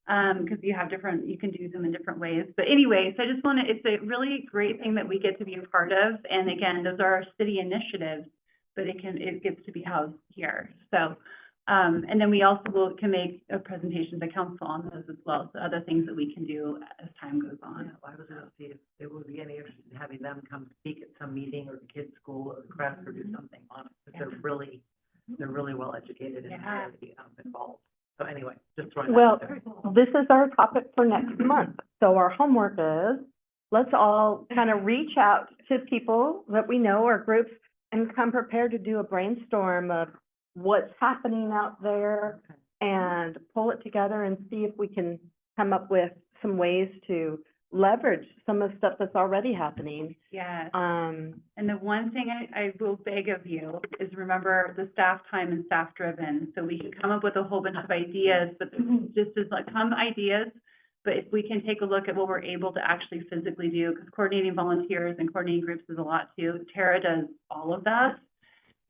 S1: Because you can do them in different ways. But anyway, so I just it's a really great thing that we get to be a part of. And again, those are our city initiatives, but it gets to be housed here. So, and then we also can make a presentation to council on those as well, so other things that we can do as time goes on.
S6: I was gonna see if there would be any interest in having them come speak at some meeting or the kids' school or the craft or do something on it, because they're really well educated and
S1: Yeah.
S6: very, involved. So anyway, just throwing that
S2: Well,
S6: out there.
S2: this is our topic for next month. So our homework is, let's all kind of reach out to people that we know or groups and come prepared to do a brainstorm of what's happening out there and pull it together and see if we can come up with some ways to leverage some of the stuff that's already happening.
S1: Yeah.
S2: Um,
S1: And the one thing I will beg of you is remember the staff time and staff driven. So we can come up with a whole bunch of ideas, but just as like some ideas. But if we can take a look at what we're able to actually physically do, because coordinating volunteers and coordinating groups is a lot too. Tara does all of that.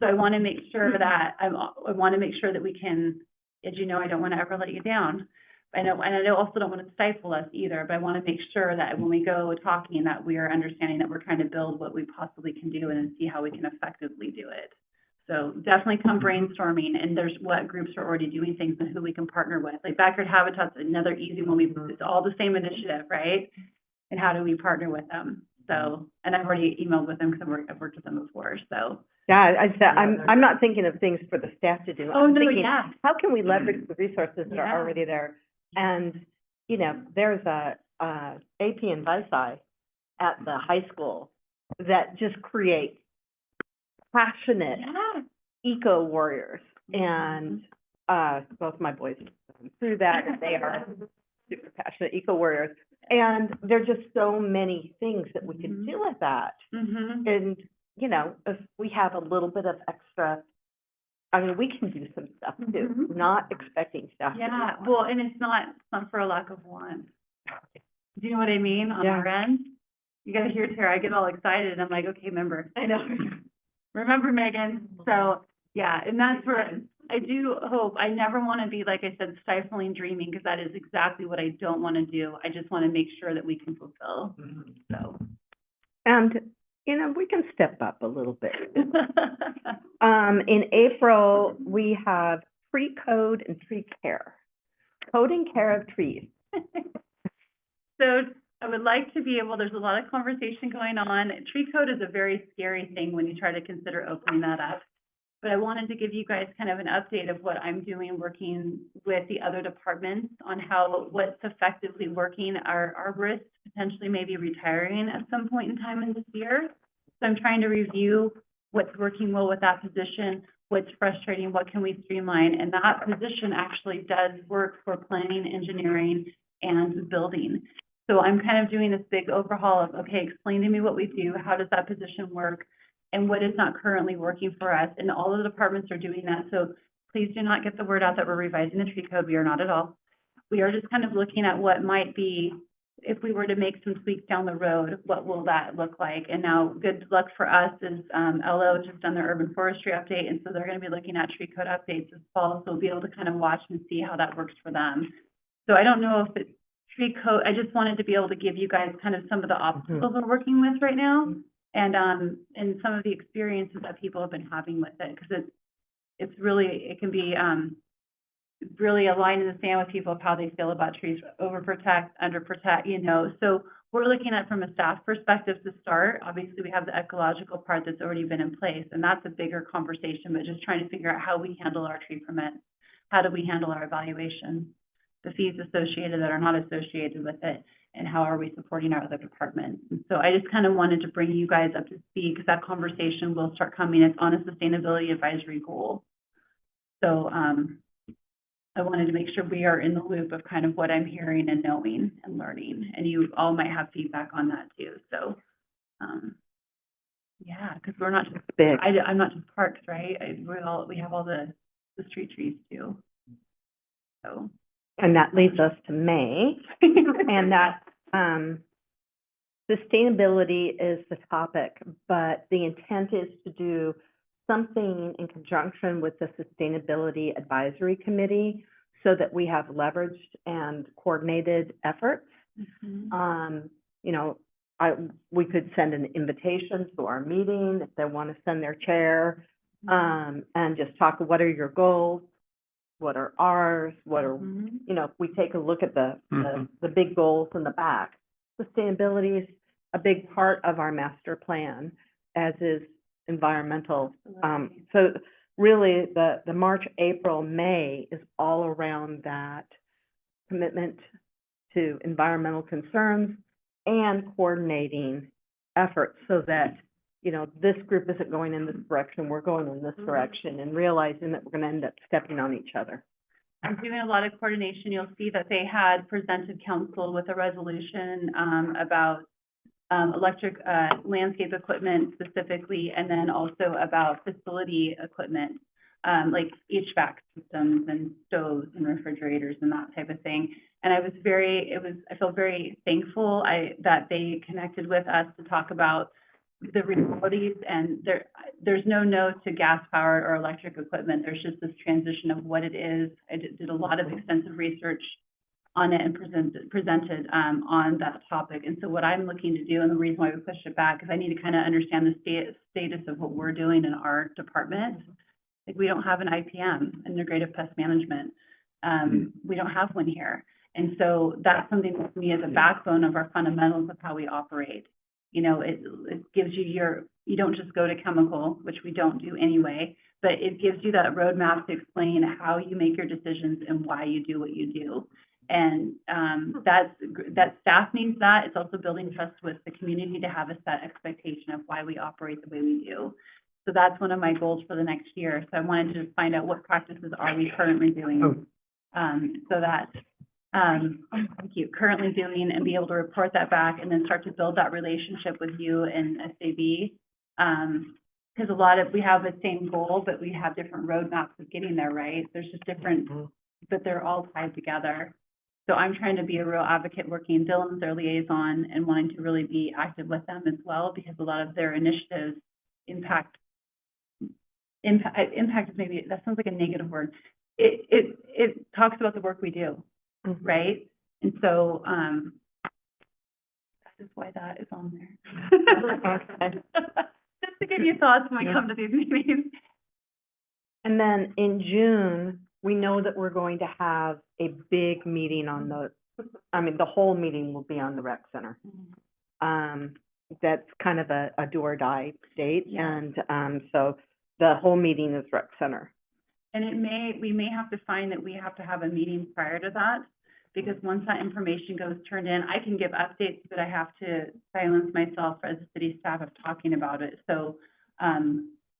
S1: So I want to make sure that I want to make sure that we can, as you know, I don't want to ever let you down. I know, and I also don't want to stifle us either, but I want to make sure that when we go talking, that we are understanding that we're trying to build what we possibly can do and then see how we can effectively do it. So definitely come brainstorming, and there's what groups are already doing things and who we can partner with. Like Backyard Habitat's another easy one. It's all the same initiative, right? And how do we partner with them? So, and I've already emailed with them because I've worked with them before, so.
S2: yeah, I said, I'm not thinking of things for the staff to do.
S1: Oh,
S2: I'm
S1: no,
S2: thinking,
S1: yeah.
S2: how can we leverage the resources that
S1: Yeah.
S2: are already there? And, you know, there's a AP and Vici at the high school that just creates passionate
S1: Yeah.
S2: eco warriors. And, both my boys have gone through that, and they are super passionate eco warriors. And there are just so many things that we can do with that.
S1: Mm-hmm.
S2: And, you know, if we have a little bit of extra, I mean, we can do some stuff too,
S1: Mhm.
S2: not expecting stuff. to be
S1: Yeah,
S2: done.
S1: well, and it's not for a lack of want. Do you know what I mean on
S2: Yeah.
S1: our end? You gotta hear Tara, I get all excited, and I'm like, okay, remember. I know. Remember, Megan, so, yeah, and that's where, I do hope, I never wanna be, like I said, stifling dreaming, because that is exactly what I don't wanna do. I just wanna make sure that we can fulfill, so.
S2: And, you know, we can step up a little bit. In April, we have tree code and tree care. Coding care of trees.
S1: So I would like to be able, there's a lot of conversation going on. Tree code is a very scary thing when you try to consider opening that up. But I wanted to give you guys kind of an update of what I'm doing, working with the other departments on what's effectively working. Our arborists potentially maybe retiring at some point in time in this year. So I'm trying to review what's working well with that position, what's frustrating, what can we streamline? And that position actually does work for planning, engineering, and building. So I'm kind of doing this big overhaul of, okay, explain to me what we do, how does that position work, and what is not currently working for us, and all of the departments are doing that. So please do not get the word out that we're revising the tree code. We are not at all. We are just kind of looking at what might be, if we were to make some tweaks down the road, what will that look like? And now, good luck for us is, LO just done their urban forestry update, and so they're gonna be looking at tree code updates this fall, so we'll be able to kind of watch and see how that works for them. So I don't know if it's tree code, I just wanted to be able to give you guys kind of some of the obstacles we're working with right now, and some of the experiences that people have been having with it, because it's really, it can be, really a line in the sand with people of how they feel about trees, overprotect, underprotect, you know. So we're looking at from a staff perspective to start. Obviously, we have the ecological part that's already been in place, and that's a bigger conversation, but just trying to figure out how we handle our tree permits. How do we handle our evaluation, the fees associated that are not associated with it, and how are we supporting our other departments? And so I just kind of wanted to bring you guys up to speed, because that conversation will start coming. It's on a sustainability advisory goal. So, I wanted to make sure we are in the loop of kind of what I'm hearing and knowing and learning, and you all might have feedback on that too. So, yeah, because we're not just
S2: Big.
S1: I'm not just parks, right? We have all the street trees too. So,
S2: And that leads us to May, and that, sustainability is the topic, but the intent is to do something in conjunction with the Sustainability Advisory Committee so that we have leveraged and coordinated efforts. You know, we could send an invitation to our meeting if they want to send their chair. and just talk, what are your goals? What are ours? What are,
S1: Mhm.
S2: you know, if we take a look at the
S3: Mhm.
S2: big goals in the back, sustainability is a big part of our master plan, as is environmental.
S1: Absolutely.
S2: So really, the March, April, May is all around that commitment to environmental concerns and coordinating efforts so that, you know, this group isn't going in this direction, we're going in this direction, and realizing that we're gonna end up stepping on each other.
S1: I'm doing a lot of coordination. You'll see that they had presented council with a resolution, about, electric, landscape equipment specifically, and then also about facility equipment, like HVAC systems and stoves and refrigerators and that type of thing. And I feel very thankful that they connected with us to talk about the realities, and there's no to gas powered or electric equipment. There's just this transition of what it is. I did a lot of extensive research on it and presented on that topic. And so what I'm looking to do, and the reason why we pushed it back, is I need to kind of understand the status of what we're doing in our department. Like, we don't have an IPM, integrative pest management. We don't have one here. And so that's something that, to me, is a backbone of our fundamentals of how we operate. You know, it gives you you don't just go to chemical, which we don't do anyway, but it gives you that roadmap to explain how you make your decisions and why you do what you do. And that staff needs that. It's also building trust with the community to have a set expectation of why we operate the way we do. So that's one of my goals for the next year. So I wanted to find out what practices are we currently doing, so that, thank you, currently doing, and be able to report that back, and then start to build that relationship with you and SAB. Because we have the same goal, but we have different roadmaps of getting there, right? There's just different, but they're all tied together. So I'm trying to be a real advocate, working Dylan's their liaison and wanting to really be active with them as well, because a lot of their initiatives impact is maybe, that sounds like a negative word. It talks about the work we do, right? And so, that is why that is on there.
S2: Okay.
S1: Just to give you thoughts when I come to these meetings.
S2: And then in June, we know that we're going to have a big meeting on the whole meeting will be on the rec center. That's kind of a do or die date,
S1: Yeah.
S2: and, so the whole meeting is rec center.
S1: And we may have to find that we have to have a meeting prior to that, because once that information goes turned in, I can give updates, but I have to silence myself as a city staff of talking about it. So,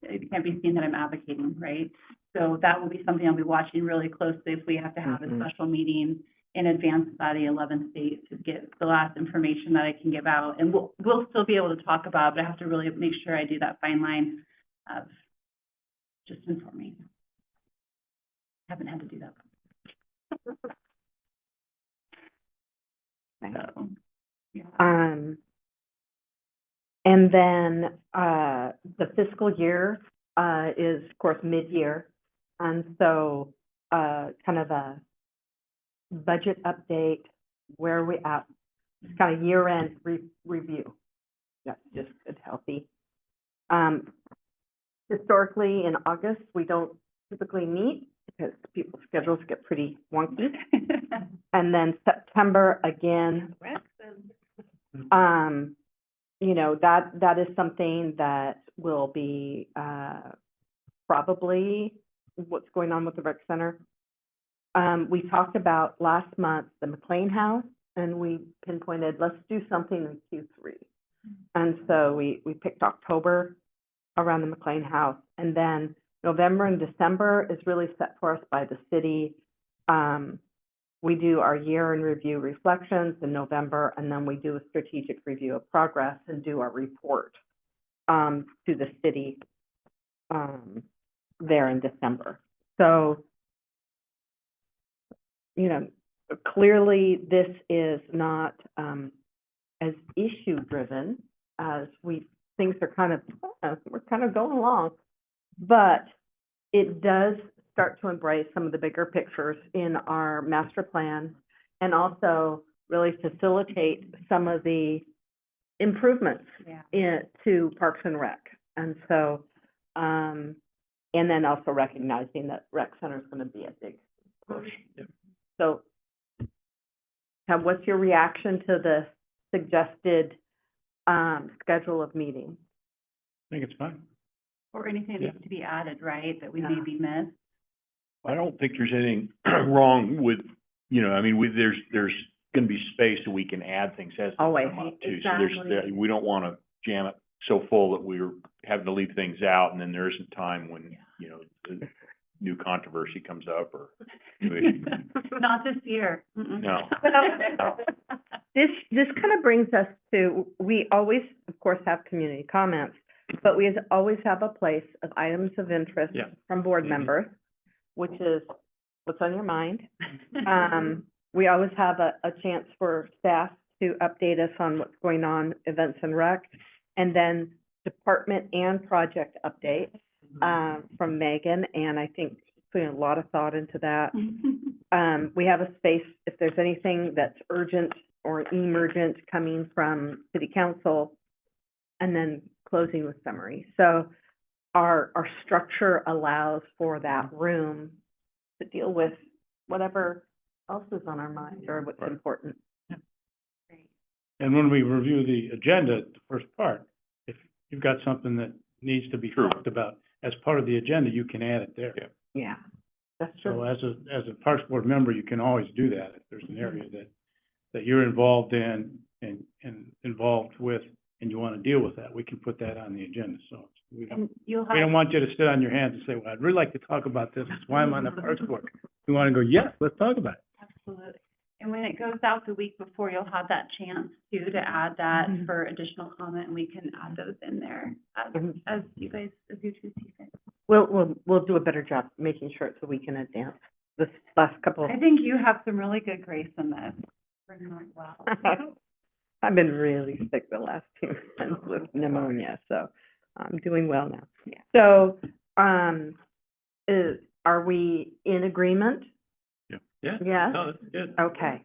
S1: it can't be seen that I'm advocating, right? So that will be something I'll be watching really closely if we have to have a special meeting in advance of that 11th date to get the last information that I can give out. And we'll still be able to talk about it, but I have to really make sure I do that fine line of just informing. Haven't had to do that. So, yeah.
S2: And then, the fiscal year, is of course mid-year. And so, kind of a budget update, where are we at, kind of year-end review. That's just good, healthy. Historically, in August, we don't typically meet because people's schedules get pretty wonky. And then September, again, you know, that is something that will be, probably what's going on with the rec center. We talked about last month, the McLean House, and we pinpointed, let's do something in Q3. And so we picked October around the McLean House, and then November and December is really set for us by the city. We do our year in review reflections in November, and then we do a strategic review of progress and do our report to the city there in December. So, you know, clearly this is not as issue driven as things are kind of, we're kind of going along, but it does start to embrace some of the bigger pictures in our master plan, and also really facilitate some of the improvements to Parks and Rec. And so, And then also recognizing that rec center is gonna be a big push.
S5: Yep.
S2: So, what's your reaction to the suggested, schedule of meetings?
S3: I think it's fine.
S1: Or anything that
S4: Yeah.
S1: needs to be added, right, that we
S2: Yeah.
S1: maybe missed.
S4: I don't think there's anything wrong with, you know, I mean, there's gonna be space so we can add things as they
S2: Always.
S4: come up too.
S1: Exactly.
S4: So we don't wanna jam it so full that we're having to leave things out and then there isn't time when, you know, the new controversy comes up or new issue.
S1: Not this year. Mm-mm.
S4: No.
S2: This kind of brings us to, we always, of course, have community comments, but we always have a place of items of interest
S5: Yeah.
S2: from board
S4: Mhm.
S2: members, which is what's on your mind. We always have a chance for staff to update us on what's going on, events and rec, and then department and project updates, from Megan, and I think she's putting a lot of thought into that. We have a space, if there's anything that's urgent or emergent coming from city council, and then closing with summary. So our structure allows for that room to deal with whatever else is on our mind or what's
S4: Right.
S2: important.
S3: And when we review the agenda, the first part, if you've got something that needs to be
S4: True.
S3: talked about as part of the agenda, you can add it there.
S4: Yeah.
S2: Yeah, that's
S3: So
S2: true.
S3: as a Parks Board member, you can always do that if there's an area that you're involved in and involved with, and you want to deal with that, we can put that on the agenda, so we don't,
S1: And you'll
S3: we don't
S1: have,
S3: want you to sit on your hands and say, well, I'd really like to talk about this, that's why I'm on the Parks Board. We want to go, yes, let's talk about it.
S1: absolutely. And when it goes out the week before, you'll have that chance too, to add that
S2: Mhm.
S1: for additional comment, and we can add those in there
S2: Mhm.
S1: as you two see fit.
S2: We'll do a better job making sure so we can advance this last couple.
S1: I think you have some really good grace in this. We're doing well.
S2: I've been really sick the last 2 months with pneumonia, so I'm doing well now.
S1: Yeah.
S2: So, are we in agreement?
S5: Yeah.
S2: Yes?
S5: No, that's good.
S2: Okay.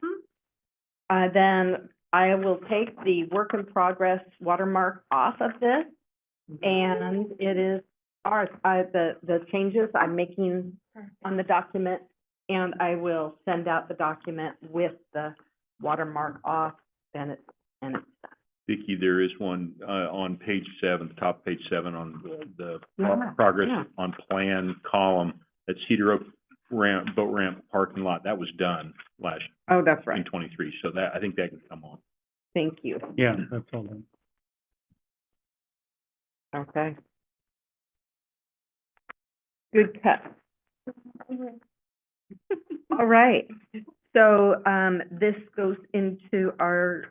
S2: Then I will take the work in progress watermark off of this, and it is ours. The changes I'm making on the document, and I will send out the document with the watermark off, and it's done.
S4: Vicky, there is one, on page 7, the top of page 7 on the
S2: Yeah,
S4: progress
S2: yeah.
S4: on plan column, that Cedar Oak ramp, boat ramp parking lot, that was done last,
S2: Oh, that's
S4: in
S2: right.
S4: 23, so that, I think that can come on.
S2: Thank you.
S3: Yeah, that's all done.
S2: Okay. Good cut. All right. So, this goes into our,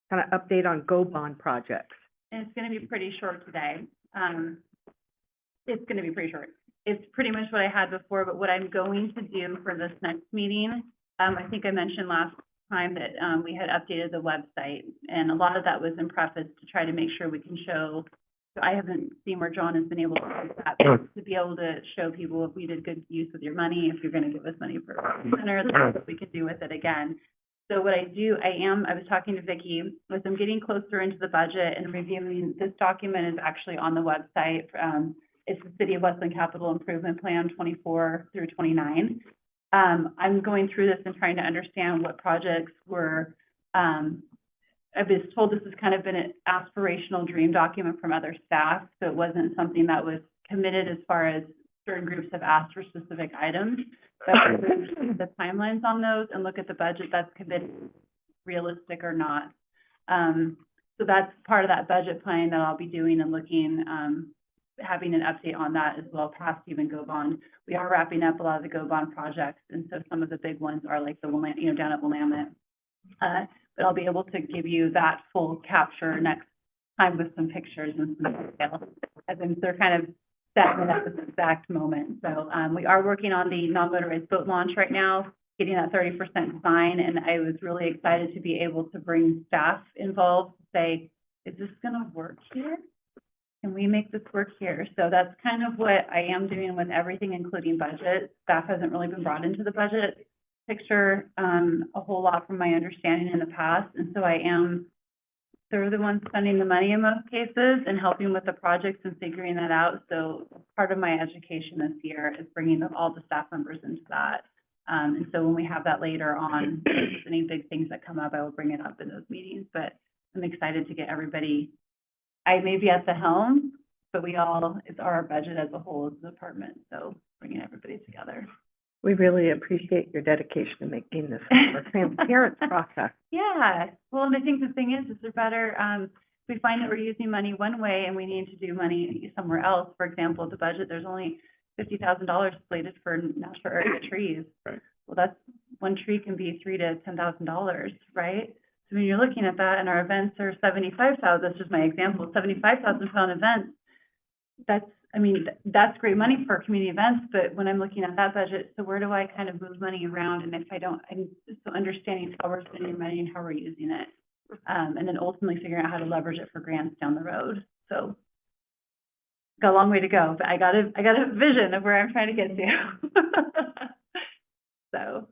S2: kind of update on Go Bond projects.
S1: And it's gonna be pretty short today. It's gonna be pretty short. It's pretty much what I had before, but what I'm going to do for this next meeting, I think I mentioned last time that, we had updated the website, and a lot of that was in preface to try to make sure we can show, I haven't seen where John has been able to do that, but to be able to show people if we did good use with your money, if you're gonna give us money for a center, that's what we could do with it again. So what I do, I was talking to Vicky, as I'm getting closer into the budget and reviewing, this document is actually on the website. It's the City of Westland Capital Improvement Plan 24 through 29. I'm going through this and trying to understand what projects were, I've been told this has kind of been an aspirational dream document from other staff, so it wasn't something that was committed as far as certain groups have asked for specific items. But the timelines on those and look at the budget that's committed, realistic or not. So that's part of that budget planning that I'll be doing and looking, having an update on that as well, past even Go Bond. We are wrapping up a lot of the Go Bond projects, and so some of the big ones are like the Willamette, down at Willamette. But I'll be able to give you that full capture next time with some pictures and some details, as in they're kind of setting at this exact moment. So, we are working on the non-motorized boat launch right now, getting that 30% design, and I was really excited to be able to bring staff involved, to say, is this gonna work here? Can we make this work here? So that's kind of what I am doing with everything, including budget. Staff hasn't really been brought into the budget picture, a whole lot from my understanding in the past, and so I am they're the ones spending the money in most cases and helping with the projects and figuring that out. So part of my education this year is bringing all the staff members into that. And so when we have that later on, if there's any big things that come up, I will bring it up in those meetings. But I'm excited to get everybody, I may be at the helm, but it's our budget as a whole as a department. So bringing everybody together.
S2: We really appreciate your dedication to making this a more transparent process.
S1: Yeah, well, and I think the thing is they're better, we find that we're using money one way and we need to do money somewhere else. For example, the budget, there's only $50,000 slated for natural area trees.
S5: Right.
S1: Well, that's, one tree can be $3,000 to $10,000, right? So when you're looking at that and our events are 75,000, that's just my example, 75,000 pound events, that's great money for community events, but when I'm looking at that budget, so where do I kind of move money around? And if I don't, so understanding how we're spending money and how we're using it. And then ultimately figuring out how to leverage it for grants down the road. So got a long way to go, but I got a vision of where I'm trying to get to. So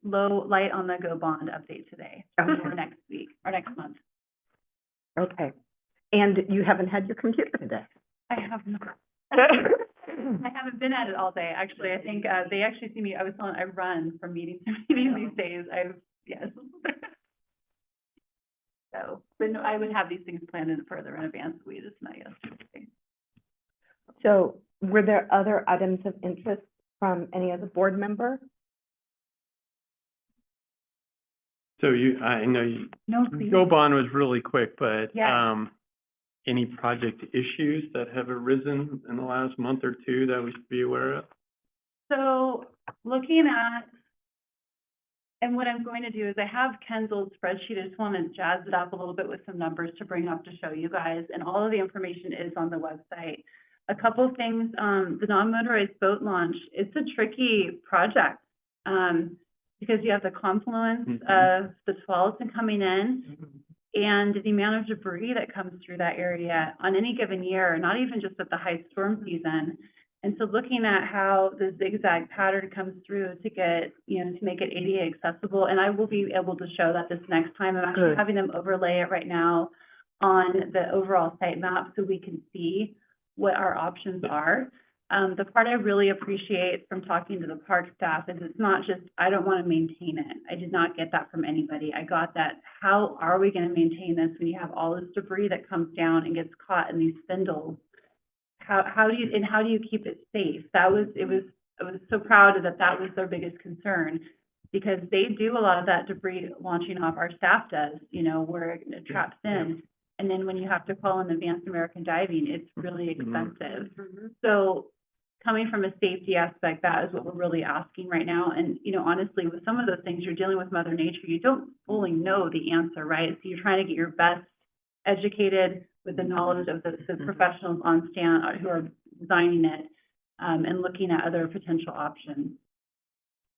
S1: low light on the Go Bond update today, or next week, or next month.
S2: Okay. And you haven't had your computer today?
S1: I have not. I haven't been at it all day, actually. I think, they actually see me, I run from meeting to meeting these days. Yes. So, but no, I would have these things planned in further in advance. We just met yesterday.
S2: So were there other items of interest from any other board member?
S5: So I know
S1: No, please.
S5: Go Bond was really quick, but,
S1: Yes.
S5: any project issues that have arisen in the last month or two that we should be aware of?
S1: So looking at, and what I'm going to do is I have Ken's old spreadsheet. I just want to jazz it up a little bit with some numbers to bring up to show you guys. And all of the information is on the website. A couple of things, the non-motorized boat launch, it's a tricky project. Because you have the confluence of the Tualatin coming in and the amount of debris that comes through that area on any given year, not even just at the high storm season. And so looking at how the zigzag pattern comes through to get, to make it ADA accessible, and I will be able to show that this next time. I'm actually having them overlay it right now on the overall site map so we can see what our options are. The part I really appreciate from talking to the park staff is it's not just, I don't want to maintain it. I did not get that from anybody. I got that, how are we going to maintain this when you have all this debris that comes down and gets caught in these spindles? How do you keep it safe? I was so proud that was their biggest concern, because they do a lot of that debris launching off. Our staff does, where it traps in. And then when you have to call in Advanced American Diving, it's really expensive. So coming from a safety aspect, that is what we're really asking right now. And, honestly, with some of those things, you're dealing with Mother Nature. You don't fully know the answer, right? So you're trying to get your best educated with the knowledge of the professionals on stand who are designing it, and looking at other potential options.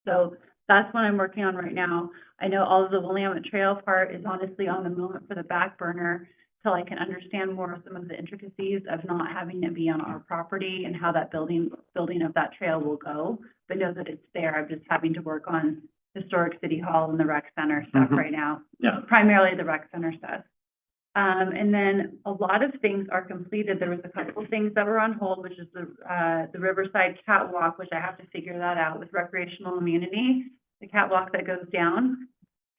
S1: So that's what I'm working on right now. I know all of the Willamette Trail part is honestly on the moment for the back burner till I can understand more of some of the intricacies of not having it be on our property and how that building of that trail will go, but know that it's there. I'm just having to work on historic City Hall and the rec center stuff right now.
S5: Yeah.
S1: Primarily the rec center stuff. And then a lot of things are completed. There was a couple of things that were on hold, which is the Riverside Catwalk, which I have to figure that out with recreational immunity. The catwalk that goes down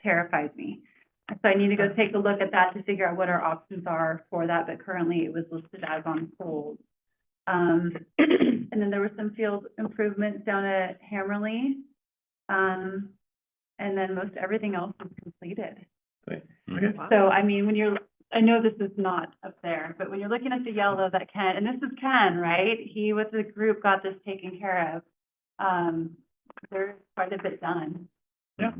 S1: terrifies me. So I need to go take a look at that to figure out what our options are for that, but currently it was listed as on hold. And then there were some field improvements down at Hammerly. And then most everything else is completed.
S5: Okay.
S1: So, I know this is not up there, but when you're looking at the yellow that Ken, and this is Ken, right? He with the group got this taken care of. There's quite a bit done.
S5: Yeah.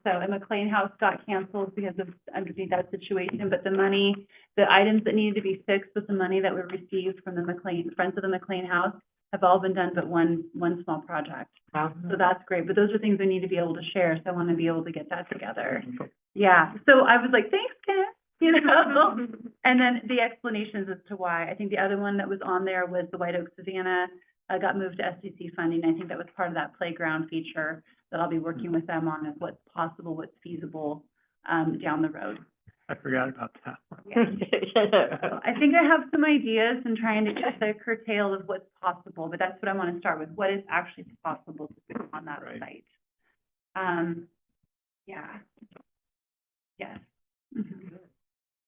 S1: So, and McLean House got canceled because of underneath that situation, but the items that needed to be fixed with the money that we received from the Friends of the McLean House have all been done but one small project.
S2: Wow.
S1: So that's great, but those are things we need to be able to share, so I want to be able to get that together. Yeah, so I was like, thanks, Ken, and then the explanations as to why. I think the other one that was on there was the White Oak Savannah, got moved to SDC funding. I think that was part of that playground feature that I'll be working with them on, is what's possible, what's feasible. down the road.
S5: I forgot about that.
S1: So I think I have some ideas in trying to get the curtail of what's possible, but that's what I want to start with. What is actually possible to do on that
S5: Right.
S1: site? Yeah. Yes. Mhm.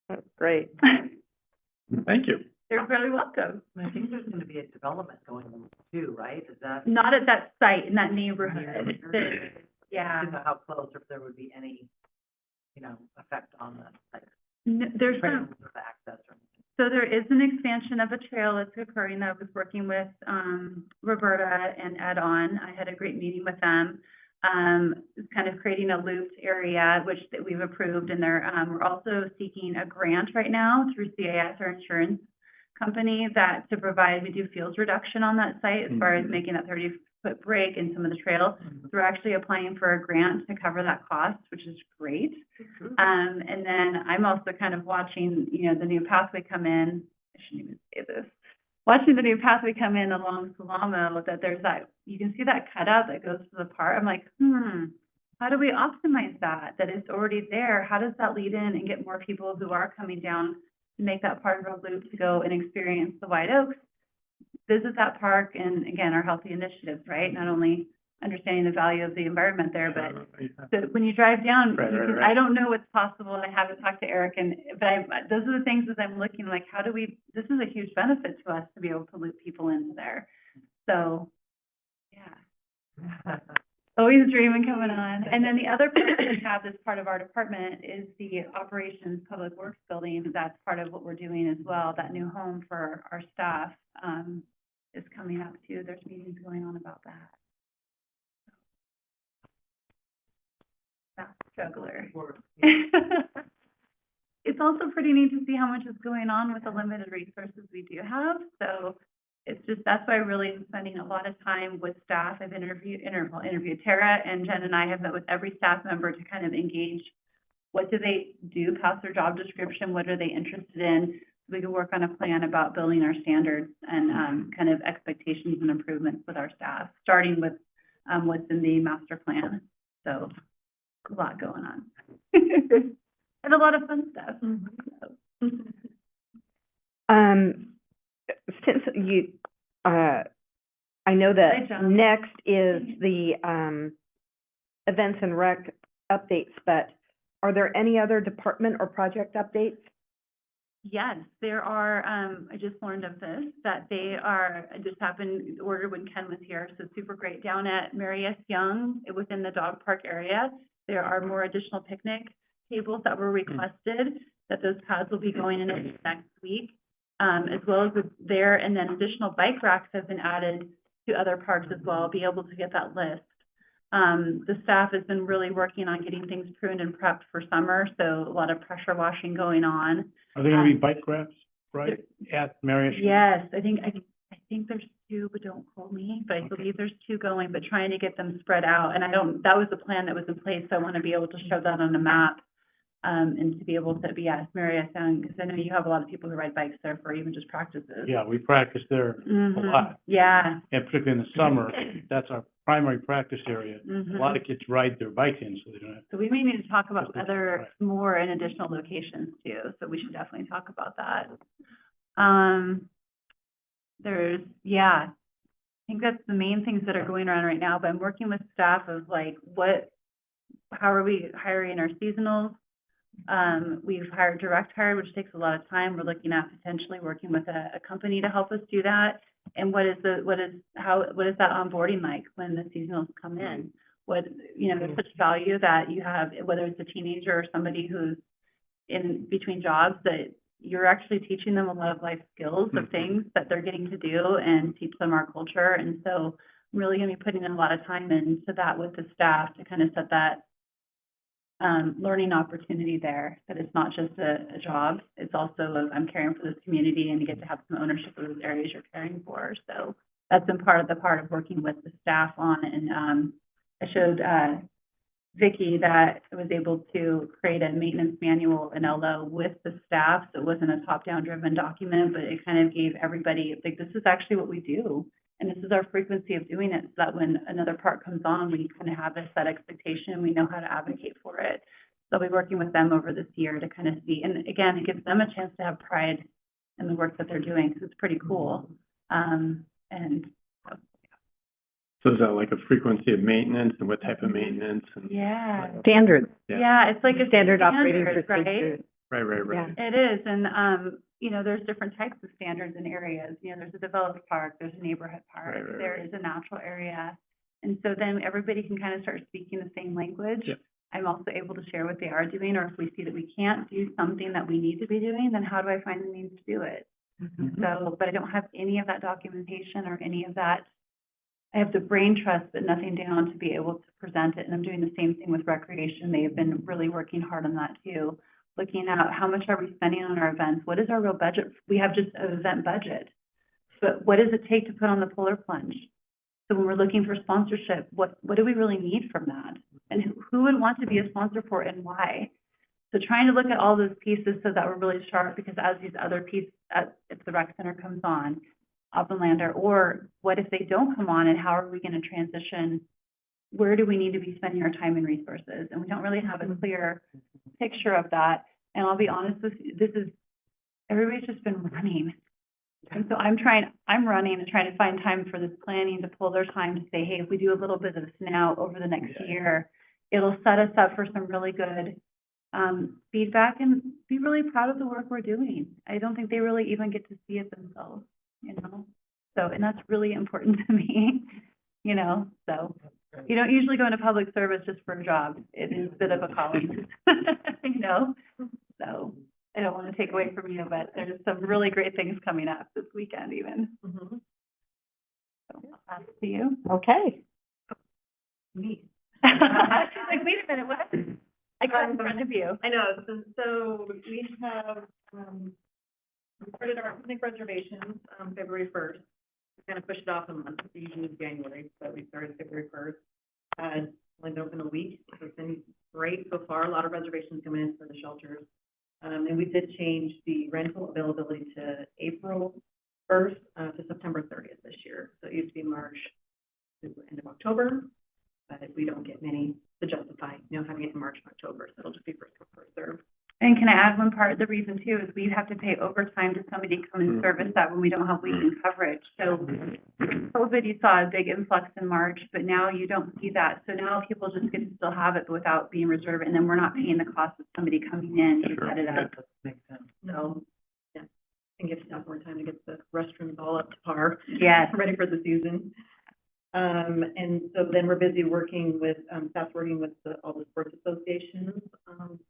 S2: That's great.
S5: Thank you.
S1: You're very welcome.
S6: And I think there's gonna be a development going on too, right? Is that?
S1: Not at that site, in that neighborhood.
S6: I
S1: Yeah.
S6: didn't know how close, or if there would be any, effect on the, like,
S1: There's
S6: trails
S1: some,
S6: or the access or anything.
S1: so there is an expansion of a trail that's occurring that I was working with, Roberta and Ed on. I had a great meeting with them. It's kind of creating a looped area, which that we've approved, and we're also seeking a grant right now through CAS, our insurance company, that to provide, we do fields reduction on that site as far as making that 30-foot break in some of the trail. So we're actually applying for a grant to cover that cost, which is great. And then I'm also kind of watching, the new pathway come in. I shouldn't even say this. Watching the new pathway come in along Salamo, that there's that, you can see that cutout that goes to the park. I'm like, how do we optimize that? That it's already there. How does that lead in and get more people who are coming down to make that part of our loop to go and experience the White Oaks, visit that park, and again, our healthy initiatives, right? Not only understanding the value of the environment there, but so when you drive down,
S5: Right,
S1: you
S5: right,
S1: can,
S5: right.
S1: I don't know what's possible, and I haven't talked to Eric, but those are the things as I'm looking, like, how do we, this is a huge benefit to us to be able to loop people into there. So, yeah, always dreaming coming on. And then the other part that we have as part of our department is the operations public works building. That's part of what we're doing as well. That new home for our staff, is coming up too. There's meetings going on about that. Juggler. It's also pretty neat to see how much is going on with the limited resources we do have. So it's just, that's why I really am spending a lot of time with staff. I've interviewed Tara, and Jen and I have met with every staff member to kind of engage. What do they do past their job description? What are they interested in? So we can work on a plan about building our standards and kind of expectations and improvements with our staff, starting with what's in the master plan. So a lot going on. And a lot of fun stuff. So.
S2: Since you, I know
S1: Hi,
S2: that
S1: John.
S2: next is the, events and rec updates, but are there any other department or project updates?
S1: Yes, there are, I just learned of this, that they are, it just happened, ordered when Ken was here, so super great. Down at Mary S. Young, within the dog park area, there are more additional picnic tables that were requested, that those pads will be going in next week, as well as there, and then additional bike racks have been added to other parks as well, be able to get that list. The staff has been really working on getting things pruned and prepped for summer, so a lot of pressure washing going on.
S3: Are there gonna be bike racks, right, at Marriott?
S1: Yes, I think there's 2, but don't quote me, but I believe there's 2 going, but trying to get them spread out. And that was the plan that was in place, so I want to be able to show that on a map, and to be able to be at Marriott Sound, because I know you have a lot of people who ride bikes there for even just practices.
S3: Yeah, we practice there a
S1: Mhm.
S3: lot,
S1: Yeah.
S3: and particularly in the summer, that's our primary practice area.
S1: Mhm.
S3: A lot of kids ride their bikes in, so they don't have
S1: So we may need to talk about
S3: Right.
S1: other, more and additional locations too, so we should definitely talk about that. There's, I think that's the main things that are going on right now, but I'm working with staff of like, how are we hiring our seasonals? We've direct hire, which takes a lot of time. We're looking at potentially working with a company to help us do that. And what is that onboarding like when the seasonals come in? There's such value that you have, whether it's a teenager or somebody who's in between jobs, that you're actually teaching them a lot of life skills of things that they're getting to do and teach them our culture. And so I'm really going to be putting in a lot of time into that with the staff to kind of set that learning opportunity there, that it's not just a job, it's also I'm caring for this community, and you get to have some ownership of those areas you're caring for. So that's been part of working with the staff on, and I showed Vicki that I was able to create a maintenance manual in LO with the staff, so it wasn't a top-down driven document, but it kind of gave everybody, like, this is actually what we do, and this is our frequency of doing it, so that when another part comes on, we kind of have a set expectation, and we know how to advocate for it. So I'll be working with them over this year to kind of see, and again, it gives them a chance to have pride in the work that they're doing, because it's pretty cool. And
S5: So is that like a frequency of maintenance and what type of maintenance and?
S1: yeah,
S2: Standards,
S1: yeah, it's like a
S2: standard operating
S1: standard,
S2: procedures.
S5: Right,
S2: Yeah.
S1: It is, and, you know, there's different types of standards and areas. You know, there's a developed park, there's a neighborhood park,
S5: Right.
S1: there is a natural area. And so then everybody can kind of start speaking the same language.
S5: Yep.
S1: I'm also able to share what they are doing, or if we see that we can't do something that we need to be doing, then how do I find the means to do it? So, but I don't have any of that documentation or any of that. I have the brain trust, but nothing down to be able to present it. And I'm doing the same thing with recreation. They have been really working hard on that too. Looking at how much are we spending on our events? What is our real budget? We have just an event budget, but what does it take to put on the polar plunge? So when we're looking for sponsorship, what do we really need from that? And who would want to be a sponsor for it and why? So trying to look at all those pieces so that we're really sharp, because as these other pieces, if the rec center comes on, Uplandlander, or what if they don't come on, and how are we going to transition? Where do we need to be spending our time and resources? And we don't really have a clear picture of that. And I'll be honest with you, everybody's just been running. And so I'm running and trying to find time for this planning, to pull their time to say, hey, if we do a little bit of this now over the next year, it'll set us up for some really good feedback and be really proud of the work we're doing. I don't think they really even get to see it themselves, you know? So, and that's really important to me, you know? So you don't usually go into public service just for a job. It is a bit of a calling, you know? So I don't want to take away from you, but there's some really great things coming up this weekend even. So I'll pass it to you.
S2: Okay.
S1: Me. Like, wait a minute, what? I got in front of you.
S8: I know, so we have, we started our picnic reservations, February first. We kind of pushed it off a month, it's usually January, but we started February first. Only been open a week, so it's been great so far, a lot of reservations coming in for the shelters. And we did change the rental availability to April first, to September 30th this year. So it used to be March to the end of October, but we don't get many to justify, you know, having it in March and October, so it'll just be first come, first served.
S1: And can I add one part? The reason too is we have to pay overtime to somebody to come and service that when we don't have weekend coverage. So COVID, you saw a big influx in March, but now you don't see that. So now people just get to still have it without being reserved, and then we're not paying the cost of somebody coming in to set it up.
S6: Makes sense.
S8: So, yeah, and give staff more time to get the restrooms all up to par.
S1: Yes.
S8: Ready for the season. And so then we're busy working with, staff's working with all the sports associations,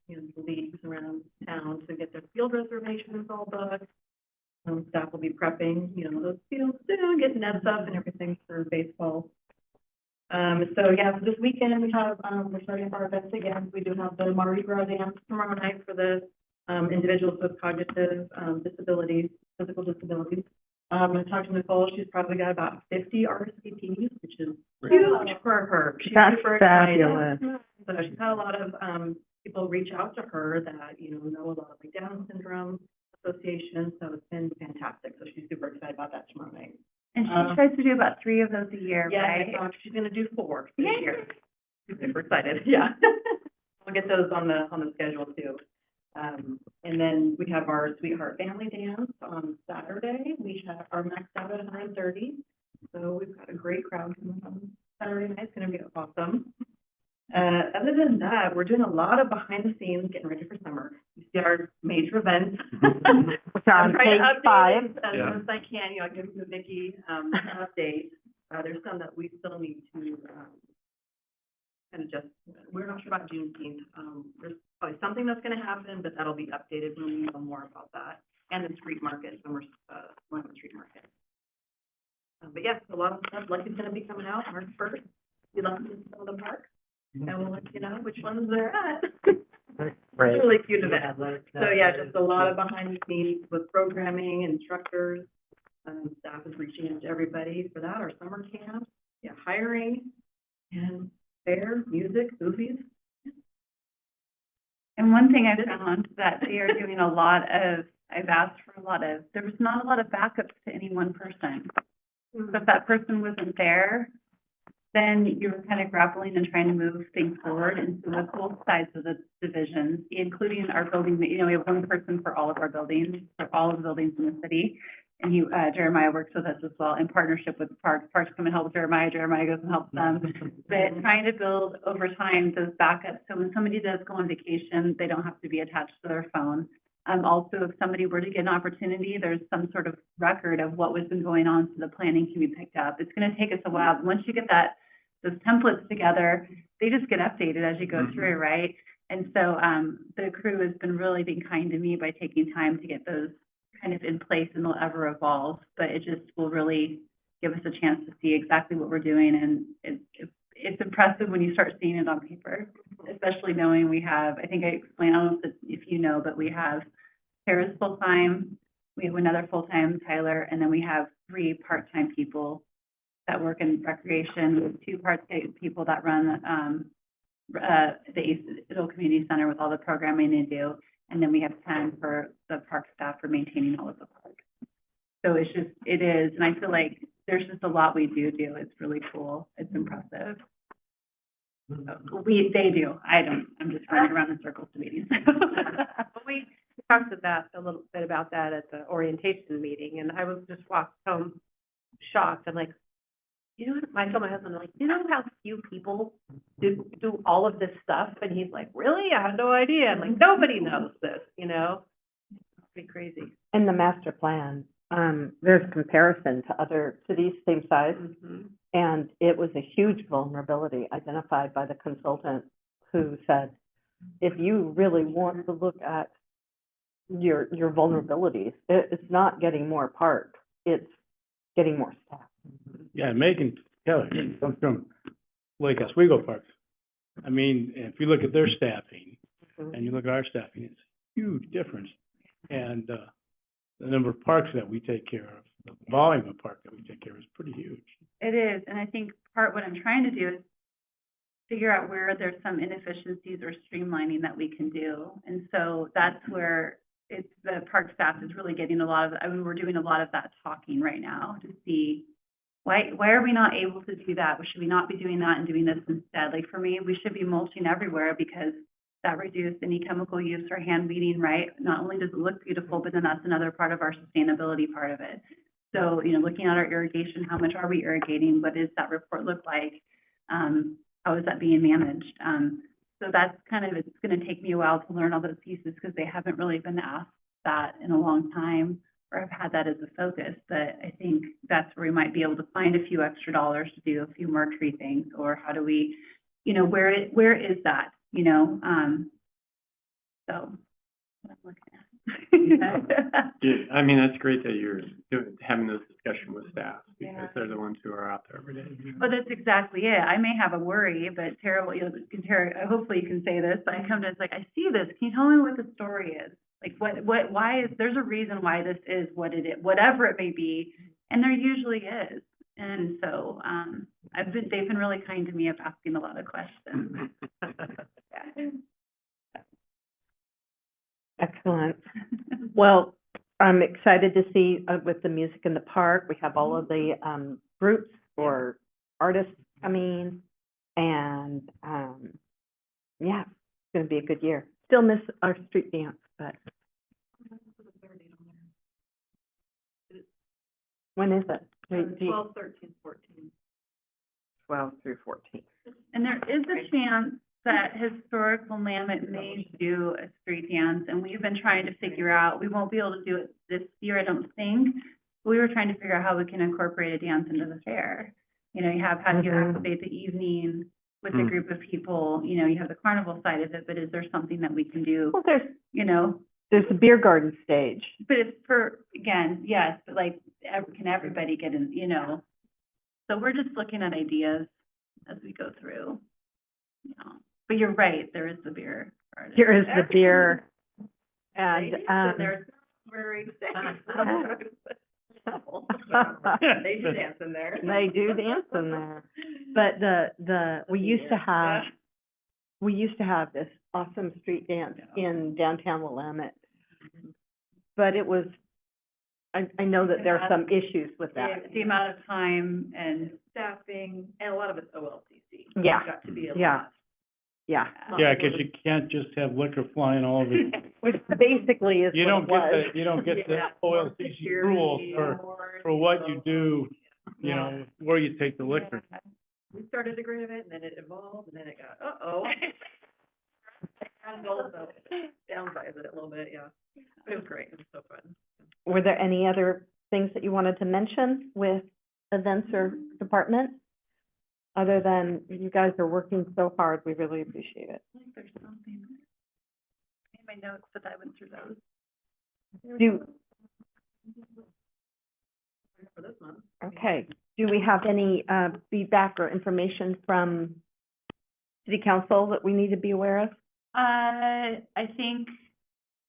S8: you know, the leagues around town to get their field reservations all booked. Staff will be prepping, you know, those fields soon, getting nets up and everything for baseball. So yeah, this weekend we have, we're starting our events again. We do have the Mardi Gras dance tomorrow night for the, individuals with cognitive, disabilities, physical disabilities. I'm gonna talk to Nicole, she's probably got about 50 RSVPs, which is huge for her. She's
S2: That's
S8: super excited.
S2: fabulous.
S8: So she's had a lot of, people reach out to her that, you know a lot of like Down syndrome associations, so it's been fantastic. So she's super excited about that tomorrow night.
S1: And she tries to do about 3 of those a year,
S8: Yeah,
S1: right?
S8: she's gonna do 4 this year. She's super excited, yeah. We'll get those on the schedule too. And then we have our Sweetheart Family Dance on Saturday. We have our maxed out at 9:30. So we've got a great crowd coming on Saturday night. It's gonna be awesome. Other than that, we're doing a lot of behind the scenes, getting ready for summer. You see our major events.
S2: It's on
S8: I'm trying to
S2: page
S8: update
S2: 5.
S8: it as much as I can, you know, I give Vicki, an update. There's some that we still need to, kind of just, we're not sure about Juneteenth. There's probably something that's gonna happen, but that'll be updated when we know more about that. And the street market, summer, one of the street market. But yeah, a lot of stuff, Lucky's gonna be coming out March 1st. We love to some of the parks, and we'll let you know which ones they're at. It's really cute event. So yeah, just a lot of behind the scenes with programming, instructors. Staff is reaching out to everybody for that, our summer camp, yeah, hiring, and fair, music, movies.
S1: And one thing I found that they are doing a lot of, I've asked for a lot of, there was not a lot of backups to any one person. So if that person wasn't there, then you're kind of grappling and trying to move things forward. And so with both sides of the divisions, including our building, you know, we have one person for all of our buildings, for all of the buildings in the city. And he, Jeremiah works with us as well in partnership with Parks. Parks come and help Jeremiah, Jeremiah goes and helps them. But trying to build over time those backups, so when somebody does go on vacation, they don't have to be attached to their phone. Also, if somebody were to get an opportunity, there's some sort of record of what was been going on, so the planning can be picked up. It's gonna take us a while, but once you get those templates together, they just get updated as you go through, right? And so, the crew has been really being kind to me by taking time to get those kind of in place, and they'll ever evolve, but it just will really give us a chance to see exactly what we're doing, and it's impressive when you start seeing it on paper, especially knowing we have, I think I explained, I don't know if you know, but we have Tara's full-time, we have another full-time, Tyler, and then we have 3 part-time people that work in recreation. We have 2 part-time people that run the Eastville Community Center with all the programming they do, and then we have 10 for the park staff for maintaining all of the parks. So it's just, it is, and I feel like there's just a lot we do. It's really cool. It's impressive. They do. I don't. I'm just running around in circles to meetings.
S7: We talked a little bit about that at the orientation meeting, and I was just walked home shocked. I'm like, you know, I told my husband, I'm like, you know how few people do all of this stuff? And he's like, really? I had no idea. I'm like, nobody knows this, you know? It's pretty crazy.
S2: In the master plan, there's comparison to other cities same size, and it was a huge vulnerability identified by the consultant who said, if you really want to look at your vulnerabilities, it's not getting more parks, it's getting more staff.
S3: Yeah, Megan Keller comes from Lake Oswego Parks. I mean, if you look at their staffing and you look at our staffing, it's a huge difference. And, the number of parks that we take care of, the volume of park that we take care of is pretty huge.
S1: It is, and I think what I'm trying to do is figure out where there's some inefficiencies or streamlining that we can do. And so that's where it's, the park staff is really getting a lot of, I mean, we're doing a lot of that talking right now to see why are we not able to do that? Should we not be doing that and doing this instead? Like for me, we should be mulching everywhere because that reduces any chemical use or hand weeding, right? Not only does it look beautiful, but then that's another part of our sustainability part of it. So, you know, looking at our irrigation, how much are we irrigating? What does that report look like? How is that being managed? So that's kind of, it's going to take me a while to learn all those pieces because they haven't really been asked that in a long time, or have had that as a focus. But I think that's where we might be able to find a few extra dollars to do a few more tree things, or how do we, you know, where is that, you know? So what I'm looking at.
S5: Yeah, I mean, that's great that you're having this discussion with staff, because they're the ones who are out there every day.
S1: Well, that's exactly it. I may have a worry, but Tara, you know, Tara, hopefully you can say this, but I come to, it's like, I see this, can you tell me what the story is? Like, why is, there's a reason why this is what it is, whatever it may be, and there usually is. And so, they've been really kind to me of asking a lot of questions. Yeah.
S2: Excellent. Well, I'm excited to see with the music in the park, we have all of the groups or artists coming, and yeah, it's going to be a good year. Still miss our street dance, but when is it?
S8: 12, 13, 14.
S2: 12 through 14.
S1: And there is a chance that Historical Mammoth may do a street dance, and we've been trying to figure out, we won't be able to do it this year, I don't think. We were trying to figure out how we can incorporate a dance into the fair. You know, you have how you activate the evening with a group of people, you know, you have the carnival side of it, but is there something that we can do,
S2: Well,
S1: you know?
S2: there's the beer garden stage.
S1: But it's for, again, yes, but like, can everybody get in, you know? So we're just looking at ideas as we go through, you know. But you're right, there is the beer garden.
S2: Here is the beer, and
S8: There's very They do dance in there.
S2: They do dance in there. But we used to have this awesome street dance in downtown Willamette. But it was I know that there are some issues with that.
S1: The amount of time and,
S8: Staffing, and a lot of it's OLCC.
S2: Yeah.
S8: Got to be a
S2: Yeah.
S8: lot.
S2: Yeah,
S3: Yeah, 'cause you can't just have liquor flying all over.
S2: which basically is
S3: You
S2: what
S3: don't
S2: it
S3: get
S2: was.
S3: the, you don't get the
S8: Yeah.
S3: OLCC rules for what you do, you know, where you take the liquor.
S8: We started to agree with it, and then it evolved, and then it got, uh-oh. And also downsize it a little bit, yeah. But it was great, it was so fun.
S2: Were there any other things that you wanted to mention with events or departments? Other than you guys are working so hard, we really appreciate it.
S1: I think there's something in my notes, but I went through those.
S8: For this month.
S2: Okay, do we have any, feedback or information from city council that we need to be aware of?
S1: I think,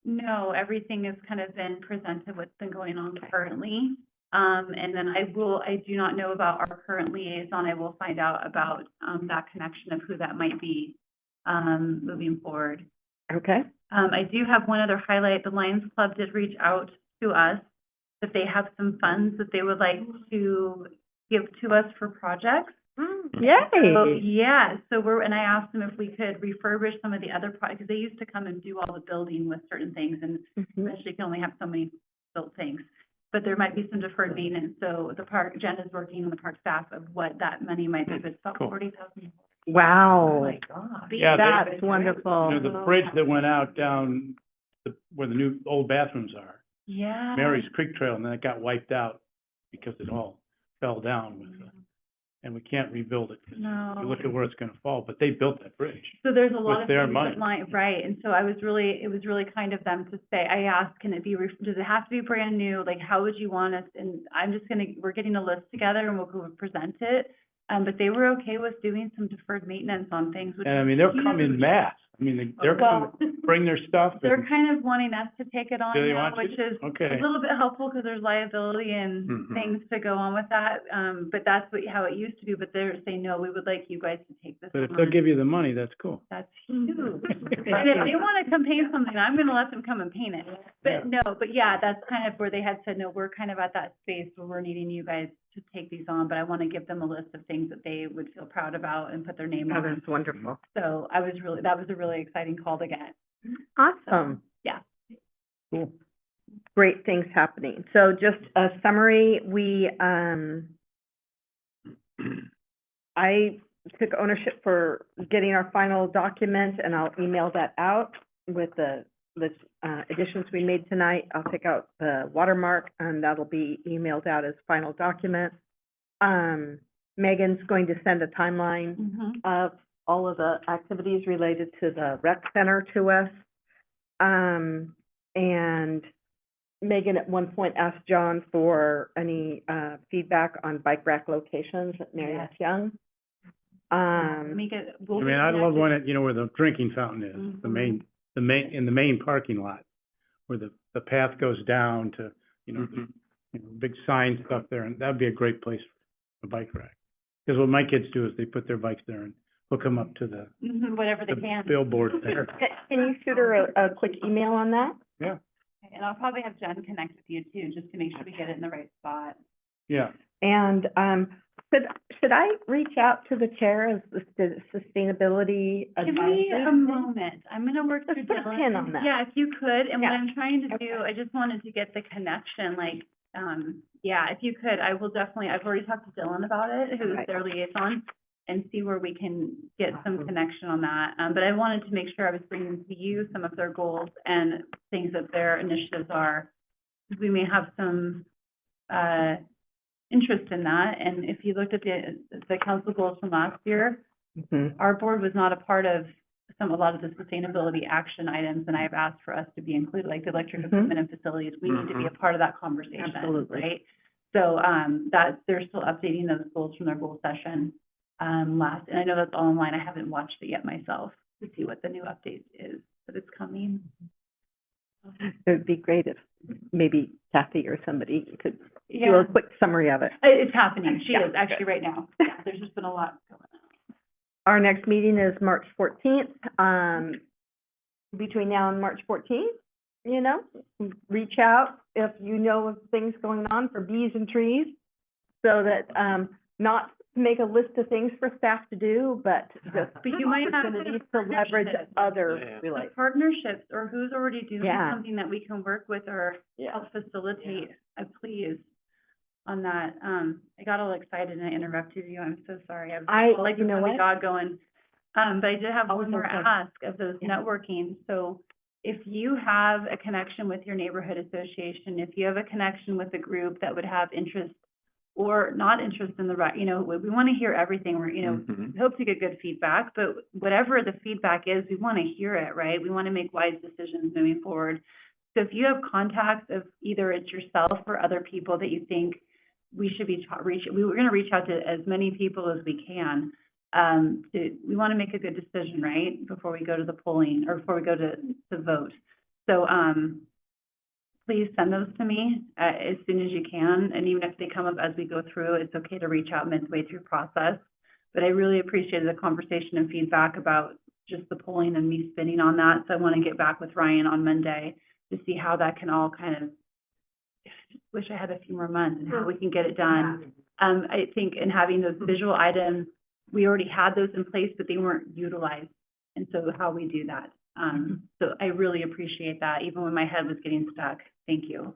S1: no, everything has kind of been presented, what's been going on currently. And then I do not know about our current liaison. I will find out about, that connection of who that might be, moving forward.
S2: Okay,
S1: I do have one other highlight. The Lions Club did reach out to us that they have some funds that they would like to give to us for projects. So,
S2: yay!
S1: yeah, so and I asked them if we could refurbish some of the other projects, because they used to come and do all the building with certain things, and
S2: Mhm.
S1: eventually you can only have so many built things. But there might be some deferred maintenance, so the park, Jen is working on the park staff of what that money might be, but it's about
S4: Cool.
S1: $40,000.
S2: Wow,
S8: God.
S3: Yeah,
S2: that's wonderful.
S3: You know, the bridge that went out down where the new old bathrooms are,
S1: Yeah.
S3: Mary's Creek Trail, and then it got wiped out because it all fell down with the, and we can't rebuild it. 'Cause
S1: No.
S3: you look at where it's gonna fall, but they built that bridge.
S1: So there's a lot
S3: With
S1: of
S3: their
S1: things
S3: money.
S1: that might, right, and so it was really kind of them to say, I asked, can it be, does it have to be brand new? Like, how would you want us? And we're getting a list together and we'll go and present it. But they were okay with doing some deferred maintenance on things, which
S3: And I
S1: is
S3: mean, they'll come in
S1: huge.
S3: mass. I mean, they're
S1: Well,
S3: coming, bring their stuff
S1: They're
S3: and,
S1: kind of wanting us to take it on
S3: Do they
S1: now,
S3: want to?
S1: which is
S3: Okay.
S1: a little bit helpful because there's liability and
S4: Mhm.
S1: things to go on with that. But that's how it used to be, but they're saying, no, we would like you guys to take this
S3: but if they'll
S1: on.
S3: give you the money, that's cool.
S1: That's huge. And if they want to come paint something, I'm gonna let them come and paint it. But no, but yeah, that's kind of where they had said, no, we're kind of at that space where we're needing you guys to take these on, but I want to give them a list of things that they would feel proud about and put their name
S2: Oh,
S1: on.
S2: that's wonderful.
S1: So that was a really exciting call to get.
S2: Awesome.
S1: Yeah.
S3: Cool.
S2: Great things happening. So just a summary, I took ownership for getting our final document, and I'll email that out with the additions we made tonight. I'll take out the watermark, and that'll be emailed out as final document. Megan's going to send a timeline
S1: Mm-hmm.
S2: of all of the activities related to the rec center to us. And Megan at one point asked John for any, feedback on bike rack locations at Marriott Young.
S3: I mean, I love when it, you know, where the drinking fountain is,
S1: Mhm.
S3: in the main parking lot, where the path goes down to, you know,
S4: Mhm.
S3: you know, big sign stuff there, and that'd be a great place for a bike rack. Because what my kids do is they put their bikes there and hook them up to the
S1: Whatever they can.
S3: billboard there.
S2: Can you shoot her a quick email on that?
S3: Yeah,
S1: And I'll probably have Jen connect with you too, just to make sure we get it in the right spot.
S3: yeah.
S2: And, should I reach out to the chair as the sustainability
S1: Give me a
S2: advisor?
S1: moment. I'm gonna work through
S2: Let's put a
S1: Dylan.
S2: pin on that.
S1: Yeah, if you could, and what
S2: Yeah.
S1: I'm trying to
S2: Okay.
S1: do, I just wanted to get the connection, like, yeah, if you could, I will definitely, I've already talked to Dylan about it, who's
S2: Right.
S1: their liaison, and see where we can get some
S2: Awesome.
S1: connection on that. But I wanted to make sure I was bringing to you some of their goals and things that their initiatives are. We may have some, interest in that, and if you looked at the council goals from last year,
S2: Mhm.
S1: our board was not a part of a lot of the sustainability action items, and I've asked for us to be included, like the electric
S2: Mhm.
S1: equipment and facilities. We need to be a part of that conversation,
S2: Absolutely.
S1: right? So, that, they're still updating those goals from their goal session, and I know that's all online. I haven't watched it yet myself to see what the new update is, but it's coming.
S2: It would be great if maybe Kathy or somebody could do
S1: Yeah,
S2: a quick summary of it.
S1: it's happening. She
S2: Yeah.
S1: is actually right now. Yeah, there's just been a lot going on.
S2: Our next meeting is March 14th. Between now and March 14th, you know, reach out if you know of things going on for bees and trees, so that, not make a list of things for staff to do, but just
S1: But you might have
S2: opportunities to leverage other
S5: Yeah.
S2: related.
S1: partnerships, or who's already doing
S2: Yeah.
S1: something that we can work with or
S2: Yeah.
S1: help facilitate, please, on that. I got all excited and I interrupted you, I'm so sorry. Like
S2: you know
S1: the
S2: what?
S1: dog going. But I did have
S2: Oh,
S1: one more
S2: okay.
S1: ask of those
S2: Yeah.
S1: networking. So if you have a connection with your neighborhood association, if you have a connection with a group that would have interest or not interest in the you know, we want to hear everything. We're, you know,
S5: Mhm.
S1: we hope to get good feedback, but whatever the feedback is, we want to hear it, right? We want to make wise decisions moving forward. So if you have contacts of either it's yourself or other people that you think we should be we're going to reach out to as many people as we can. We want to make a good decision, right, before we go to the polling or before we go to vote. So, please send those to me as soon as you can, and even if they come up as we go through, it's okay to reach out midway through process. But I really appreciated the conversation and feedback about just the polling and me spinning on that, so I want to get back with Ryan on Monday to see how that can all kind of, wish I had a few more months and how we can get it done. I think in having those visual items, we already had those in place, but they weren't utilized, and so how we do that. So I really appreciate that, even when my head was getting stuck. Thank you.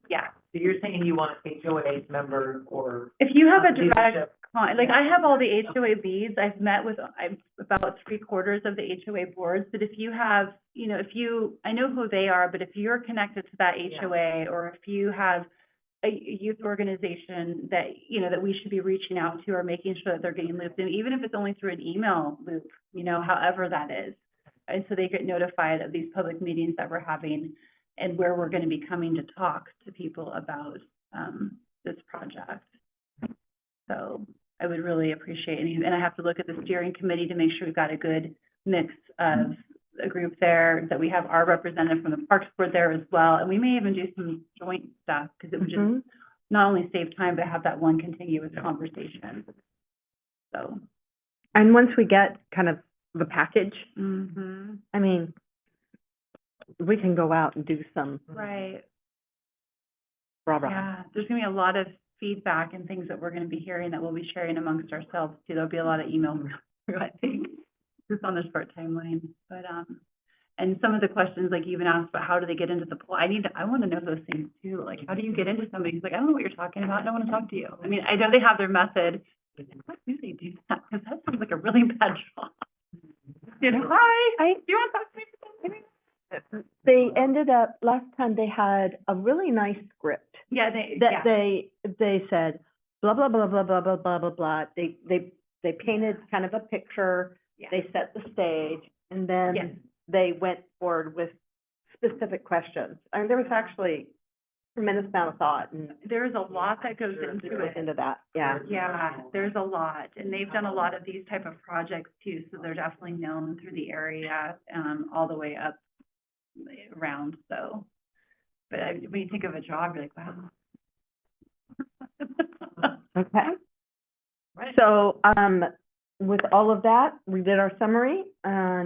S1: Yeah.
S6: So you're saying you want HOA member or
S1: If you have a
S6: leadership?
S1: direct, like I have all the HOA leads, I've met with, about 3/4 of the HOA boards, but if you have, you know, I know who they are, but if you're connected to that HOA, or if you have a youth organization that, you know, that we should be reaching out to or making sure that they're getting looped in, even if it's only through an email loop, you know, however that is. And so they get notified of these public meetings that we're having and where we're gonna be coming to talk to people about, this project. So I would really appreciate it, and I have to look at the steering committee to make sure we've got a good mix of a group there, that we have our representative from the Parks Board there as well, and we may even do some joint stuff, because it would just not only save time, but have that one contiguous conversation. So.
S2: And once we get kind of the package,
S1: Mm-hmm.
S2: I mean, we can go out and do some
S1: Right.
S2: rah-rah.
S1: Yeah, there's gonna be a lot of feedback and things that we're gonna be hearing that we'll be sharing amongst ourselves too. There'll be a lot of emails, I think, just on the short timeline. But, and some of the questions, like you even asked about how do they get into the pool, I wanna know those things too. Like, how do you get into somebody who's like, I don't know what you're talking about, I don't wanna talk to you. I mean, I know they have their method, but how do they do that? Because that sounds like a really bad job. You know, hi, do you wanna talk to me for something?
S2: They ended up, last time they had a really nice script
S1: Yeah,
S2: that they said, blah, blah, blah, blah, blah, blah, blah, blah, blah. They painted kind of a picture,
S1: Yeah.
S2: they set the stage, and
S1: Yes.
S2: then they went forward with specific questions. I mean, there was actually a tremendous amount of thought and
S1: There's a lot that goes into it.
S2: into that, yeah.
S1: Yeah, there's a lot, and they've done a lot of these type of projects too, so they're definitely known through the area, all the way up around, so. But when you think of a job, you're like, wow.
S2: Okay. So, with all of that, we did our summary,